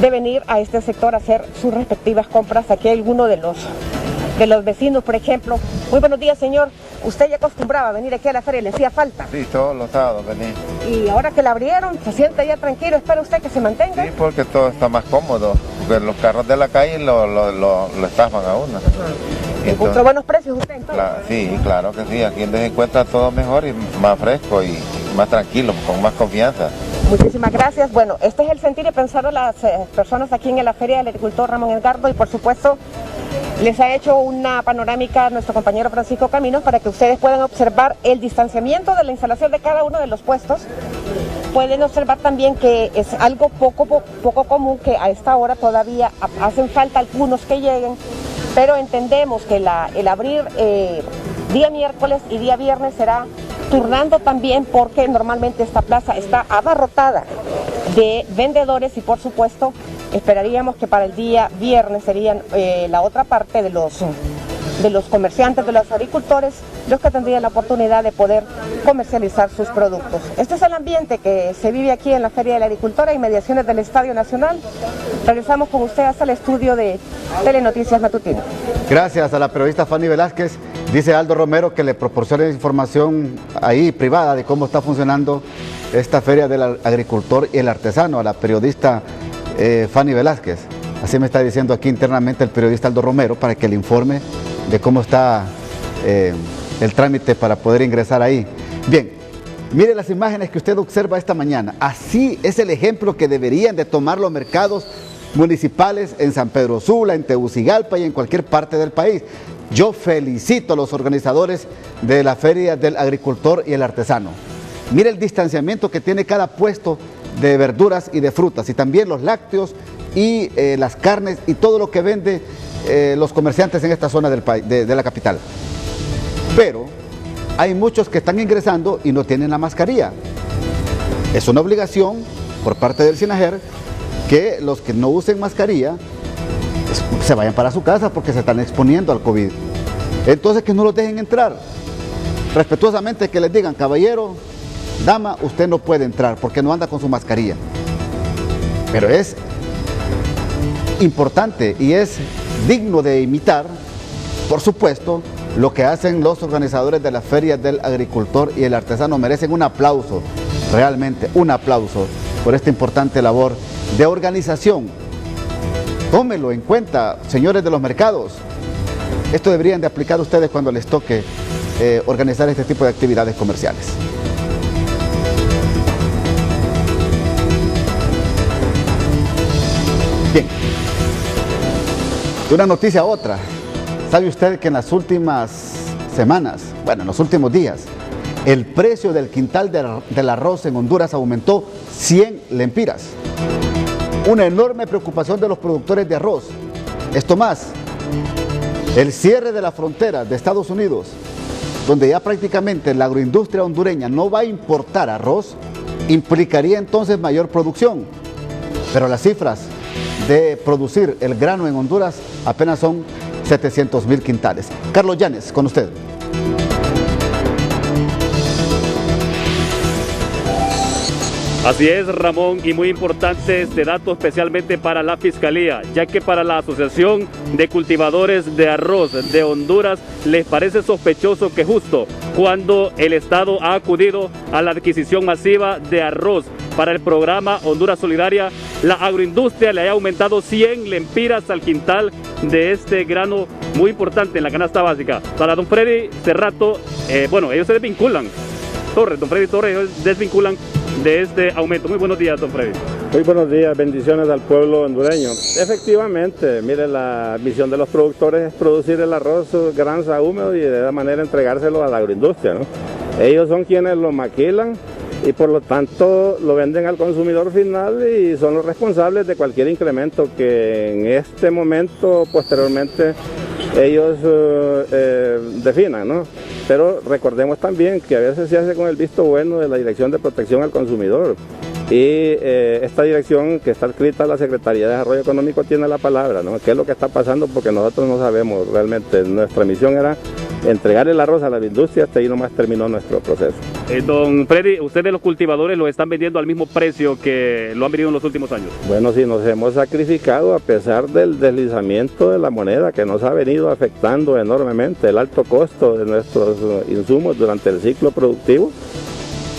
de venir a este sector a hacer sus respectivas compras. Aquí hay alguno de los vecinos, por ejemplo. Muy buenos días, señor. ¿Usted ya acostumbraba a venir aquí a la feria? ¿Le hacía falta? Sí, todos los sábados vení. Y ahora que la abrieron, ¿se siente ya tranquilo? ¿Espera usted que se mantenga? Sí, porque todo está más cómodo, porque los carros de la calle lo estafan a uno. ¿Encontró buenos precios usted entonces? Sí, claro que sí. Aquí se encuentra todo mejor y más fresco y más tranquilo, con más confianza. Muchísimas gracias. Bueno, este es el sentir y pensar de las personas aquí en la Feria del Agricultor Ramón Edgardo, y por supuesto les ha hecho una panorámica nuestro compañero Francisco Caminos para que ustedes puedan observar el distanciamiento de la instalación de cada uno de los puestos. Pueden observar también que es algo poco común, que a esta hora todavía hacen falta algunos que lleguen, pero entendemos que el abrir día miércoles y día viernes será turnando también, porque normalmente esta plaza está abarrotada de vendedores, y por supuesto esperaríamos que para el día viernes serían la otra parte de los comerciantes, de los agricultores, los que tendrían la oportunidad de poder comercializar sus productos. Este es el ambiente que se vive aquí en la Feria de la Agricultora, inmediaciones del Estadio Nacional. Regresamos con usted hasta el estudio de Telenoticias Matutino. Gracias a la periodista Fanny Velázquez. Dice Aldo Romero que le proporcione información ahí privada de cómo está funcionando esta Feria del Agricultor y el Artesano a la periodista Fanny Velázquez. Así me está diciendo aquí internamente el periodista Aldo Romero, para que le informe de cómo está el trámite para poder ingresar ahí. Bien, mire las imágenes que usted observa esta mañana. Así es el ejemplo que deberían de tomar los mercados municipales en San Pedro Sula, en Tegucigalpa y en cualquier parte del país. Yo felicito a los organizadores de la Feria del Agricultor y el Artesano. Mire el distanciamiento que tiene cada puesto de verduras y de frutas, y también los lácteos y las carnes y todo lo que vende los comerciantes en esta zona del país, de la capital. Pero hay muchos que están ingresando y no tienen la mascarilla. Es una obligación por parte del SINAGER que los que no usen mascarilla se vayan para su casa, porque se están exponiendo al COVID. Entonces, que no los dejen entrar. Respetuosamente que les digan: caballero, dama, usted no puede entrar porque no anda con su mascarilla. Pero es importante y es digno de imitar, por supuesto, lo que hacen los organizadores de la Feria del Agricultor y el Artesano. Merecen un aplauso, realmente un aplauso por esta importante labor de organización. Tómelo en cuenta, señores de los mercados. Esto deberían de aplicar ustedes cuando les toque organizar este tipo de actividades comerciales. Bien, de una noticia a otra. ¿Sabe usted que en las últimas semanas, bueno, en los últimos días, el precio del quintal del arroz en Honduras aumentó 100 lempiras? Una enorme preocupación de los productores de arroz. Esto más, el cierre de la frontera de Estados Unidos, donde ya prácticamente la agroindustria hondureña no va a importar arroz, implicaría entonces mayor producción. Pero las cifras de producir el grano en Honduras apenas son 700,000 quintales. Carlos Llanes, con usted. Así es, Ramón, y muy importante este dato especialmente para la Fiscalía, ya que para la Asociación de Cultivadores de Arroz de Honduras les parece sospechoso que justo cuando el Estado ha acudido a la adquisición masiva de arroz para el programa Honduras Solidaria, la agroindustria le haya aumentado 100 lempiras al quintal de este grano muy importante en la canasta básica. Para don Freddy Cerrato, ellos se desvinculan, don Freddy Torres, ellos desvinculan de este aumento. Muy buenos días, don Freddy. Muy buenos días, bendiciones al pueblo hondureño. Efectivamente, mire, la misión de los productores es producir el arroz granza húmedo y de esa manera entregárselo a la agroindustria, ¿no? Ellos son quienes lo maquilan y por lo tanto lo venden al consumidor final y son los responsables de cualquier incremento que en este momento, posteriormente, ellos definan, ¿no? Pero recordemos también que a veces se hace con el visto bueno de la Dirección de Protección al Consumidor y esta dirección que está adscrita a la Secretaría de Desarrollo Económico tiene la palabra, ¿no? ¿Qué es lo que está pasando? Porque nosotros no sabemos realmente. Nuestra misión era entregar el arroz a la industria, hasta ahí nomás terminó nuestro proceso. Don Freddy, ustedes los cultivadores lo están vendiendo al mismo precio que lo han vendido en los últimos años. Bueno, sí, nos hemos sacrificado a pesar del deslizamiento de la moneda que nos ha venido afectando enormemente, el alto costo de nuestros insumos durante el ciclo productivo,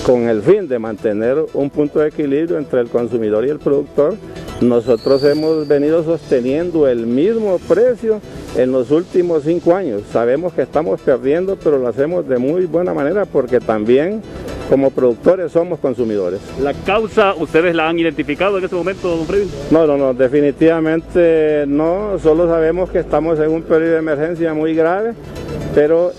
con el fin de mantener un punto de equilibrio entre el consumidor y el productor. Nosotros hemos venido sosteniendo el mismo precio en los últimos 5 años. Sabemos que estamos perdiendo, pero lo hacemos de muy buena manera porque también como productores somos consumidores. ¿La causa ustedes la han identificado en este momento, don Freddy? No, definitivamente no. Solo sabemos que estamos en un periodo de emergencia muy grave, pero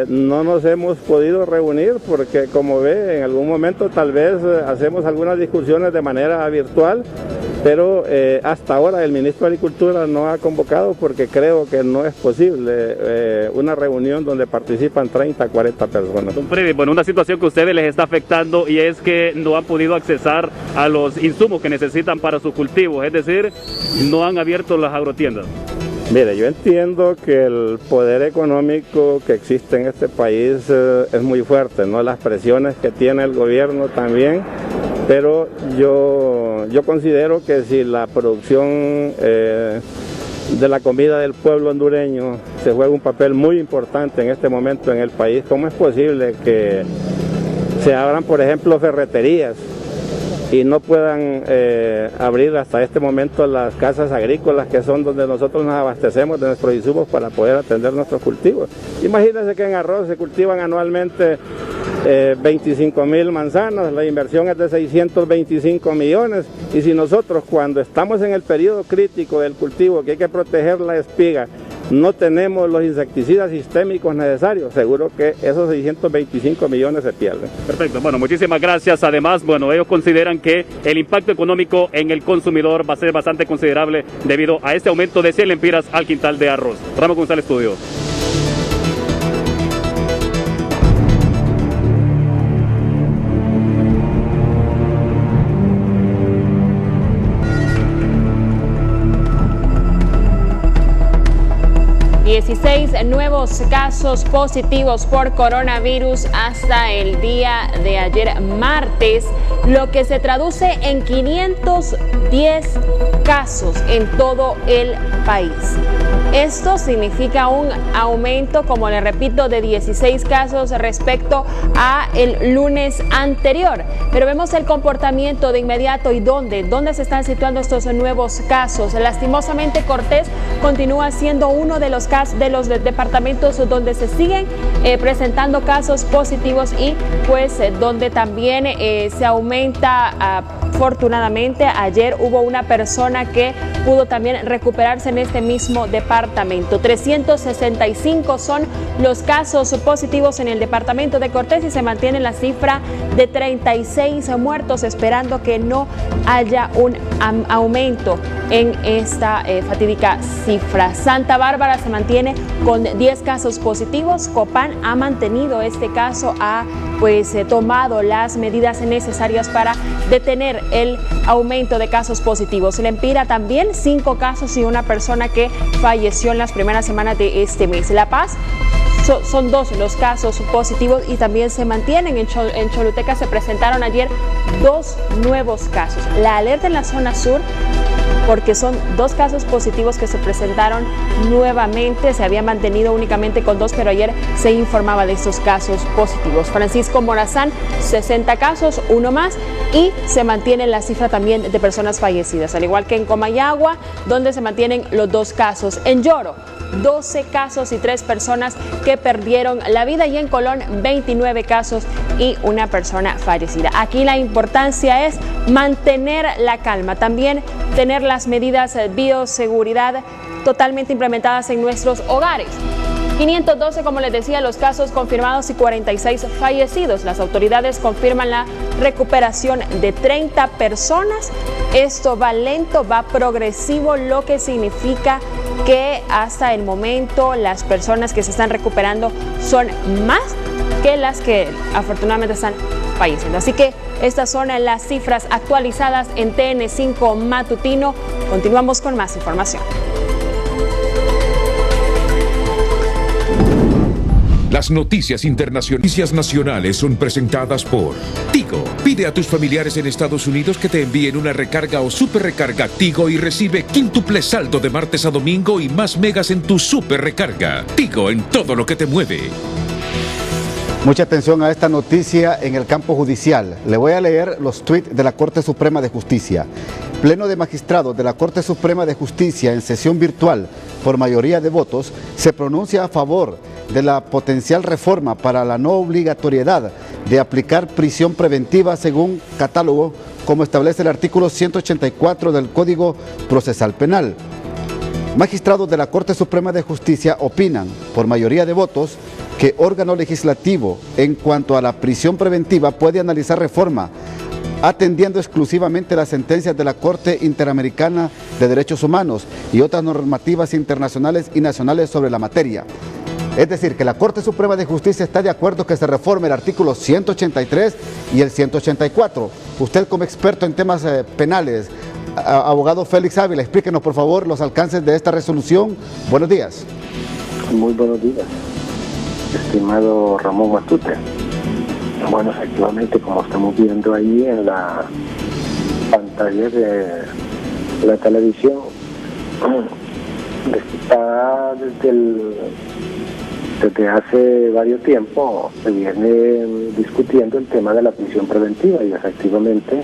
no nos hemos podido reunir porque, como ve, en algún momento tal vez hacemos algunas discusiones de manera virtual, pero hasta ahora el ministro de Agricultura no ha convocado porque creo que no es posible una reunión donde participan 30, 40 personas. Don Freddy, bueno, una situación que a ustedes les está afectando y es que no han podido accesar a los insumos que necesitan para sus cultivos, es decir, no han abierto las agrotiendas. Mire, yo entiendo que el poder económico que existe en este país es muy fuerte, ¿no? Las presiones que tiene el gobierno también, pero yo considero que si la producción de la comida del pueblo hondureño se juega un papel muy importante en este momento en el país, ¿cómo es posible que se abran, por ejemplo, ferreterías y no puedan abrir hasta este momento las casas agrícolas, que son donde nosotros nos abastecemos de nuestros insumos para poder atender nuestros cultivos? Imagínense que en arroz se cultivan anualmente 25.000 manzanas, la inversión es de 625 millones, y si nosotros, cuando estamos en el periodo crítico del cultivo, que hay que proteger la espiga, no tenemos los insecticidas sistémicos necesarios, seguro que esos 625 millones se pierden. Perfecto, bueno, muchísimas gracias. Además, bueno, ellos consideran que el impacto económico en el consumidor va a ser bastante considerable debido a este aumento de 100 lempiras al quintal de arroz. Ramón González, estudio. Nuevos casos positivos por coronavirus hasta el día de ayer martes, lo que se traduce en 510 casos en todo el país. Esto significa un aumento, como le repito, de 16 casos respecto a el lunes anterior. Pero vemos el comportamiento de inmediato y dónde se están situando estos nuevos casos. Lastimosamente, Cortés continúa siendo uno de los casos de los departamentos donde se siguen presentando casos positivos y pues donde también se aumenta. Afortunadamente, ayer hubo una persona que pudo también recuperarse en este mismo departamento. 365 son los casos positivos en el departamento de Cortés y se mantiene la cifra de 36 muertos, esperando que no haya un aumento en esta fatídica cifra. Santa Bárbara se mantiene con 10 casos positivos. Copán ha mantenido este caso, ha tomado las medidas necesarias para detener el aumento de casos positivos. Lempira también 5 casos y una persona que falleció en las primeras semanas de este mes. La Paz son 2 los casos positivos y también se mantienen. En Choluteca se presentaron ayer 2 nuevos casos. La alerta en la zona sur, porque son 2 casos positivos que se presentaron nuevamente. Se había mantenido únicamente con 2, pero ayer se informaba de estos casos positivos. Francisco Morazán, 60 casos, 1 más, y se mantiene la cifra también de personas fallecidas, al igual que en Comayagua, donde se mantienen los 2 casos. En Yoro, 12 casos y 3 personas que perdieron la vida, y en Colón 29 casos y 1 persona fallecida. Aquí la importancia es mantener la calma, también tener las medidas de bioseguridad totalmente implementadas en nuestros hogares. 512, como les decía, los casos confirmados y 46 fallecidos. Las autoridades confirman la recuperación de 30 personas. Esto va lento, va progresivo, lo que significa que hasta el momento las personas que se están recuperando son más que las que afortunadamente están falleciendo. Así que estas son las cifras actualizadas en TN5 Matutino. Continuamos con más información. Las noticias internacionales y nacionales son presentadas por Tigo. Pide a tus familiares en Estados Unidos que te envíen una recarga o super recarga Tigo y recibe quíntuple saldo de martes a domingo y más megas en tu super recarga. Tigo, en todo lo que te mueve. Mucha atención a esta noticia en el campo judicial. Le voy a leer los tuits de la Corte Suprema de Justicia. Pleno de Magistrados de la Corte Suprema de Justicia en sesión virtual por mayoría de votos se pronuncia a favor de la potencial reforma para la no obligatoriedad de aplicar prisión preventiva según catálogo, como establece el artículo 184 del Código Procesal Penal. Magistrados de la Corte Suprema de Justicia opinan, por mayoría de votos, que órgano legislativo en cuanto a la prisión preventiva puede analizar reforma, atendiendo exclusivamente las sentencias de la Corte Interamericana de Derechos Humanos y otras normativas internacionales y nacionales sobre la materia. Es decir, que la Corte Suprema de Justicia está de acuerdo que se reforme el artículo 183 y el 184. Usted, como experto en temas penales, abogado Félix Ávila, explíquenos por favor los alcances de esta resolución. Buenos días. Muy buenos días, estimado Ramón Matute. Bueno, efectivamente, como estamos viendo ahí en la pantalla de la televisión, está desde hace varios tiempo se viene discutiendo el tema de la prisión preventiva, y efectivamente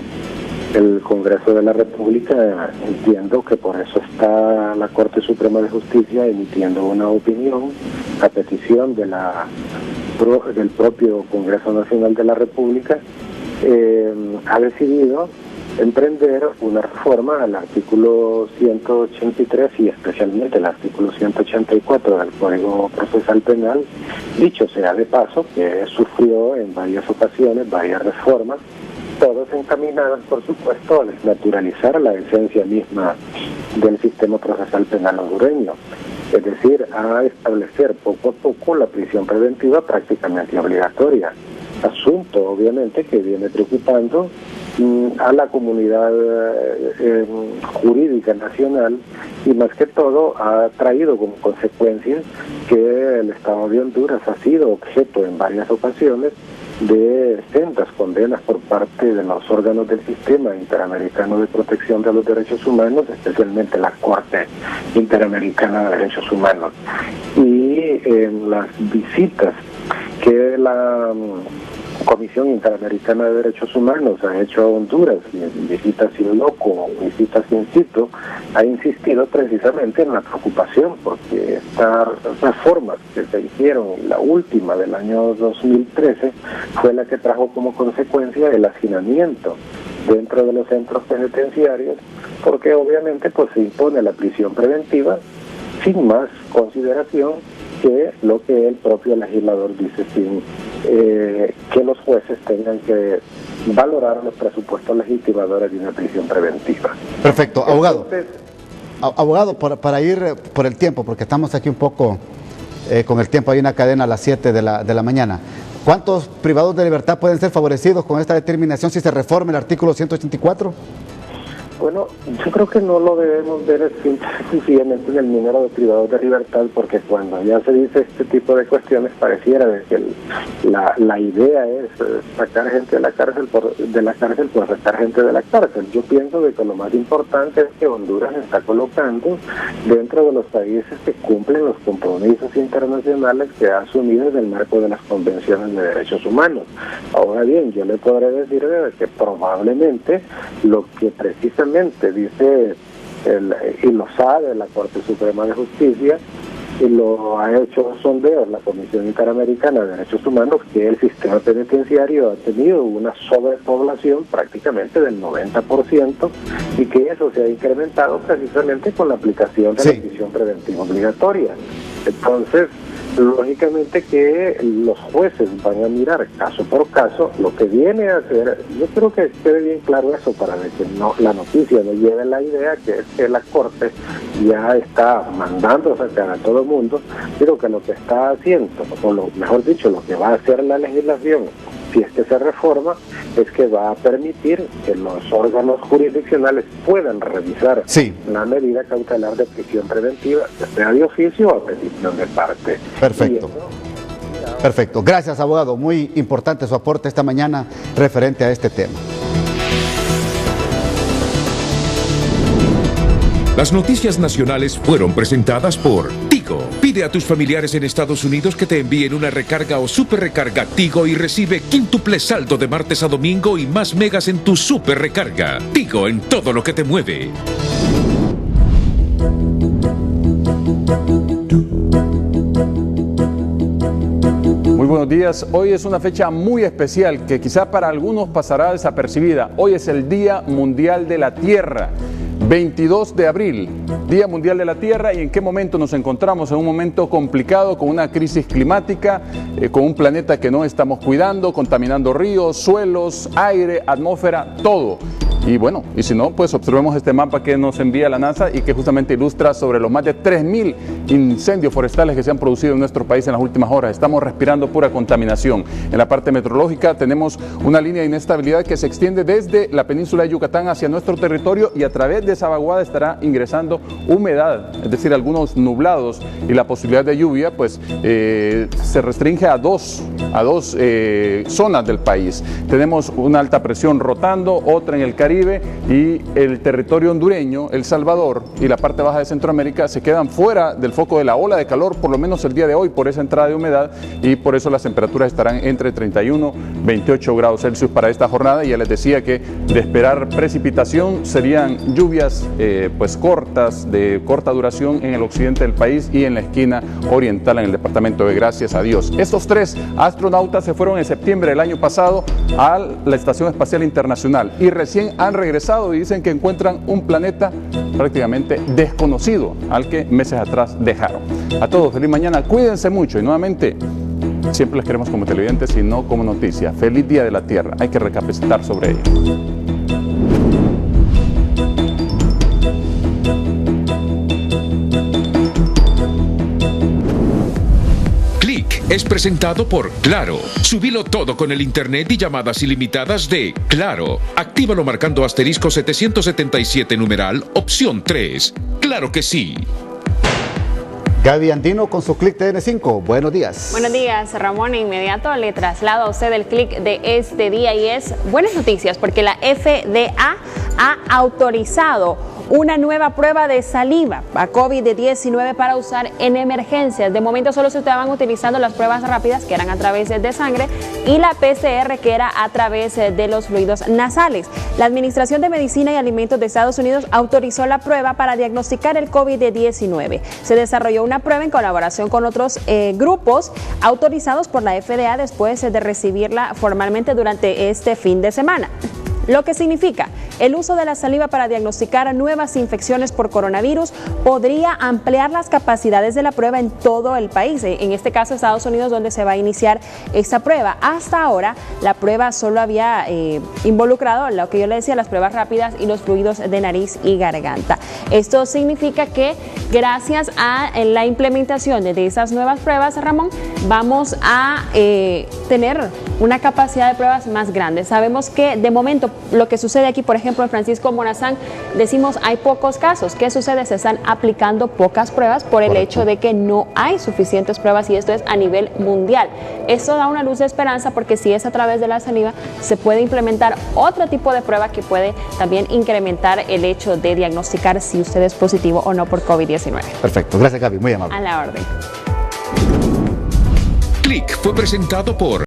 el Congreso de la República, entiendo que por eso está la Corte Suprema de Justicia emitiendo una opinión a petición de del propio Congreso Nacional de la República, ha decidido emprender una reforma al artículo 183 y especialmente el artículo 184 del Código Procesal Penal. Dicho sea de paso, que sufrió en varias ocasiones varias reformas, todas encaminadas, por supuesto, a desnaturalizar la esencia misma del sistema procesal penal hondureño, es decir, a establecer poco a poco la prisión preventiva prácticamente obligatoria, asunto obviamente que viene preocupando a la comunidad jurídica nacional, y más que todo ha traído como consecuencia que el Estado de Honduras ha sido objeto en varias ocasiones de sendas condenas por parte de los órganos del Sistema Interamericano de Protección de los Derechos Humanos, especialmente la Corte Interamericana de Derechos Humanos. Y en las visitas que la Comisión Interamericana de Derechos Humanos ha hecho a Honduras, visitas in loco, visitas in situ, ha insistido precisamente en la preocupación, porque estas reformas que se hicieron, la última del año 2013, fue la que trajo como consecuencia el hacinamiento dentro de los centros penitenciarios, porque obviamente pues se impone la prisión preventiva sin más consideración que lo que el propio legislador dice, sin que los jueces tengan que valorar los presupuestos legitimadores de una prisión preventiva. Perfecto, abogado. Entonces, abogado, para ir por el tiempo, porque estamos aquí un poco con el tiempo, hay una cadena a las 7 de la mañana. ¿Cuántos privados de libertad pueden ser favorecidos con esta determinación si se reforma el artículo 184? Bueno, yo creo que no lo debemos ver sencillamente en el número de privados de libertad, porque cuando ya se dice este tipo de cuestiones pareciera de que la idea es sacar gente de la cárcel por sacar gente de la cárcel. Yo pienso de que lo más importante es que Honduras se está colocando dentro de los países que cumplen los compromisos internacionales que ha asumido en el marco de las convenciones de derechos humanos. Ahora bien, yo le podré decir de que probablemente lo que precisamente dice y lo sabe la Corte Suprema de Justicia y lo ha hecho sondeos la Comisión Interamericana de Derechos Humanos, que el sistema penitenciario ha tenido una sobrepoblación prácticamente del 90% y que eso se ha incrementado precisamente con la aplicación de la prisión preventiva obligatoria. Entonces, lógicamente que los jueces van a mirar caso por caso lo que viene a hacer. Yo creo que quede bien claro eso para que no, la noticia no lleve la idea que es que la Corte ya está mandando sacar a todo el mundo, pero que lo que está haciendo, o lo mejor dicho, lo que va a hacer la legislación, si es que se reforma, es que va a permitir que los órganos jurisdiccionales puedan revisar la medida cautelar de prisión preventiva, sea de oficio o a petición de parte. Perfecto. Perfecto. Gracias, abogado. Muy importante su aporte esta mañana referente a este tema. Las noticias nacionales fueron presentadas por Tigo. Pide a tus familiares en Estados Unidos que te envíen una recarga o super recarga Tigo y recibe quíntuple saldo de martes a domingo y más megas en tu super recarga. Tigo, en todo lo que te mueve. Muy buenos días. Hoy es una fecha muy especial que quizá para algunos pasará desapercibida. Hoy es el Día Mundial de la Tierra. 22 de abril, Día Mundial de la Tierra. ¿Y en qué momento nos encontramos? En un momento complicado, con una crisis climática, con un planeta que no estamos cuidando, contaminando ríos, suelos, aire, atmósfera, todo. Y bueno, y si no, pues observemos este mapa que nos envía la NASA y que justamente ilustra sobre los más de 3.000 incendios forestales que se han producido en nuestro país en las últimas horas. Estamos respirando pura contaminación. En la parte meteorológica tenemos una línea de inestabilidad que se extiende desde la península de Yucatán hacia nuestro territorio, y a través de esa vaguada estará ingresando humedad, es decir, algunos nublados, y la posibilidad de lluvia pues se restringe a dos zonas del país. Tenemos una alta presión rotando, otra en el Caribe, y el territorio hondureño, El Salvador y la parte baja de Centroamérica se quedan fuera del foco de la ola de calor, por lo menos el día de hoy, por esa entrada de humedad, y por eso las temperaturas estarán entre 31 y 28 grados Celsius para esta jornada. Y ya les decía que de esperar precipitación serían lluvias pues cortas, de corta duración en el occidente del país y en la esquina oriental en el departamento de Gracias a Dios. Estos 3 astronautas se fueron en septiembre del año pasado a la Estación Espacial Internacional y recién han regresado y dicen que encuentran un planeta prácticamente desconocido al que meses atrás dejaron. A todos, feliz mañana, cuídense mucho y nuevamente siempre les queremos como televidentes y no como noticia. Feliz Día de la Tierra, hay que recapacitar sobre ello. Es presentado por Claro. Subilo todo con el internet y llamadas ilimitadas de Claro. Actívalo marcando asterisco 777 numeral opción 3. Claro que sí. Gaby Andino con su Click TN5. Buenos días. Buenos días, Ramón. De inmediato le traslado a usted el clic de este día y es buenas noticias porque la FDA ha autorizado una nueva prueba de saliva a COVID-19 para usar en emergencias. De momento solo se estaban utilizando las pruebas rápidas, que eran a través de sangre, y la PCR, que era a través de los fluidos nasales. La Administración de Medicina y Alimentos de Estados Unidos autorizó la prueba para diagnosticar el COVID-19. Se desarrolló una prueba en colaboración con otros grupos autorizados por la FDA después de recibirla formalmente durante este fin de semana. Lo que significa, el uso de la saliva para diagnosticar nuevas infecciones por coronavirus podría ampliar las capacidades de la prueba en todo el país, en este caso Estados Unidos, donde se va a iniciar esta prueba. Hasta ahora, la prueba solo había involucrado, lo que yo le decía, las pruebas rápidas y los fluidos de nariz y garganta. Esto significa que gracias a la implementación de esas nuevas pruebas, Ramón, vamos a tener una capacidad de pruebas más grande. Sabemos que de momento lo que sucede aquí, por ejemplo, ejemplo, en Francisco Morazán decimos hay pocos casos. ¿Qué sucede? Se están aplicando pocas pruebas por el hecho de que no hay suficientes pruebas y esto es a nivel mundial. Esto da una luz de esperanza porque si es a través de la saliva se puede implementar otro tipo de prueba que puede también incrementar el hecho de diagnosticar si usted es positivo o no por COVID-19. Perfecto, gracias Gaby, muy amable. A la orden. Click fue presentado por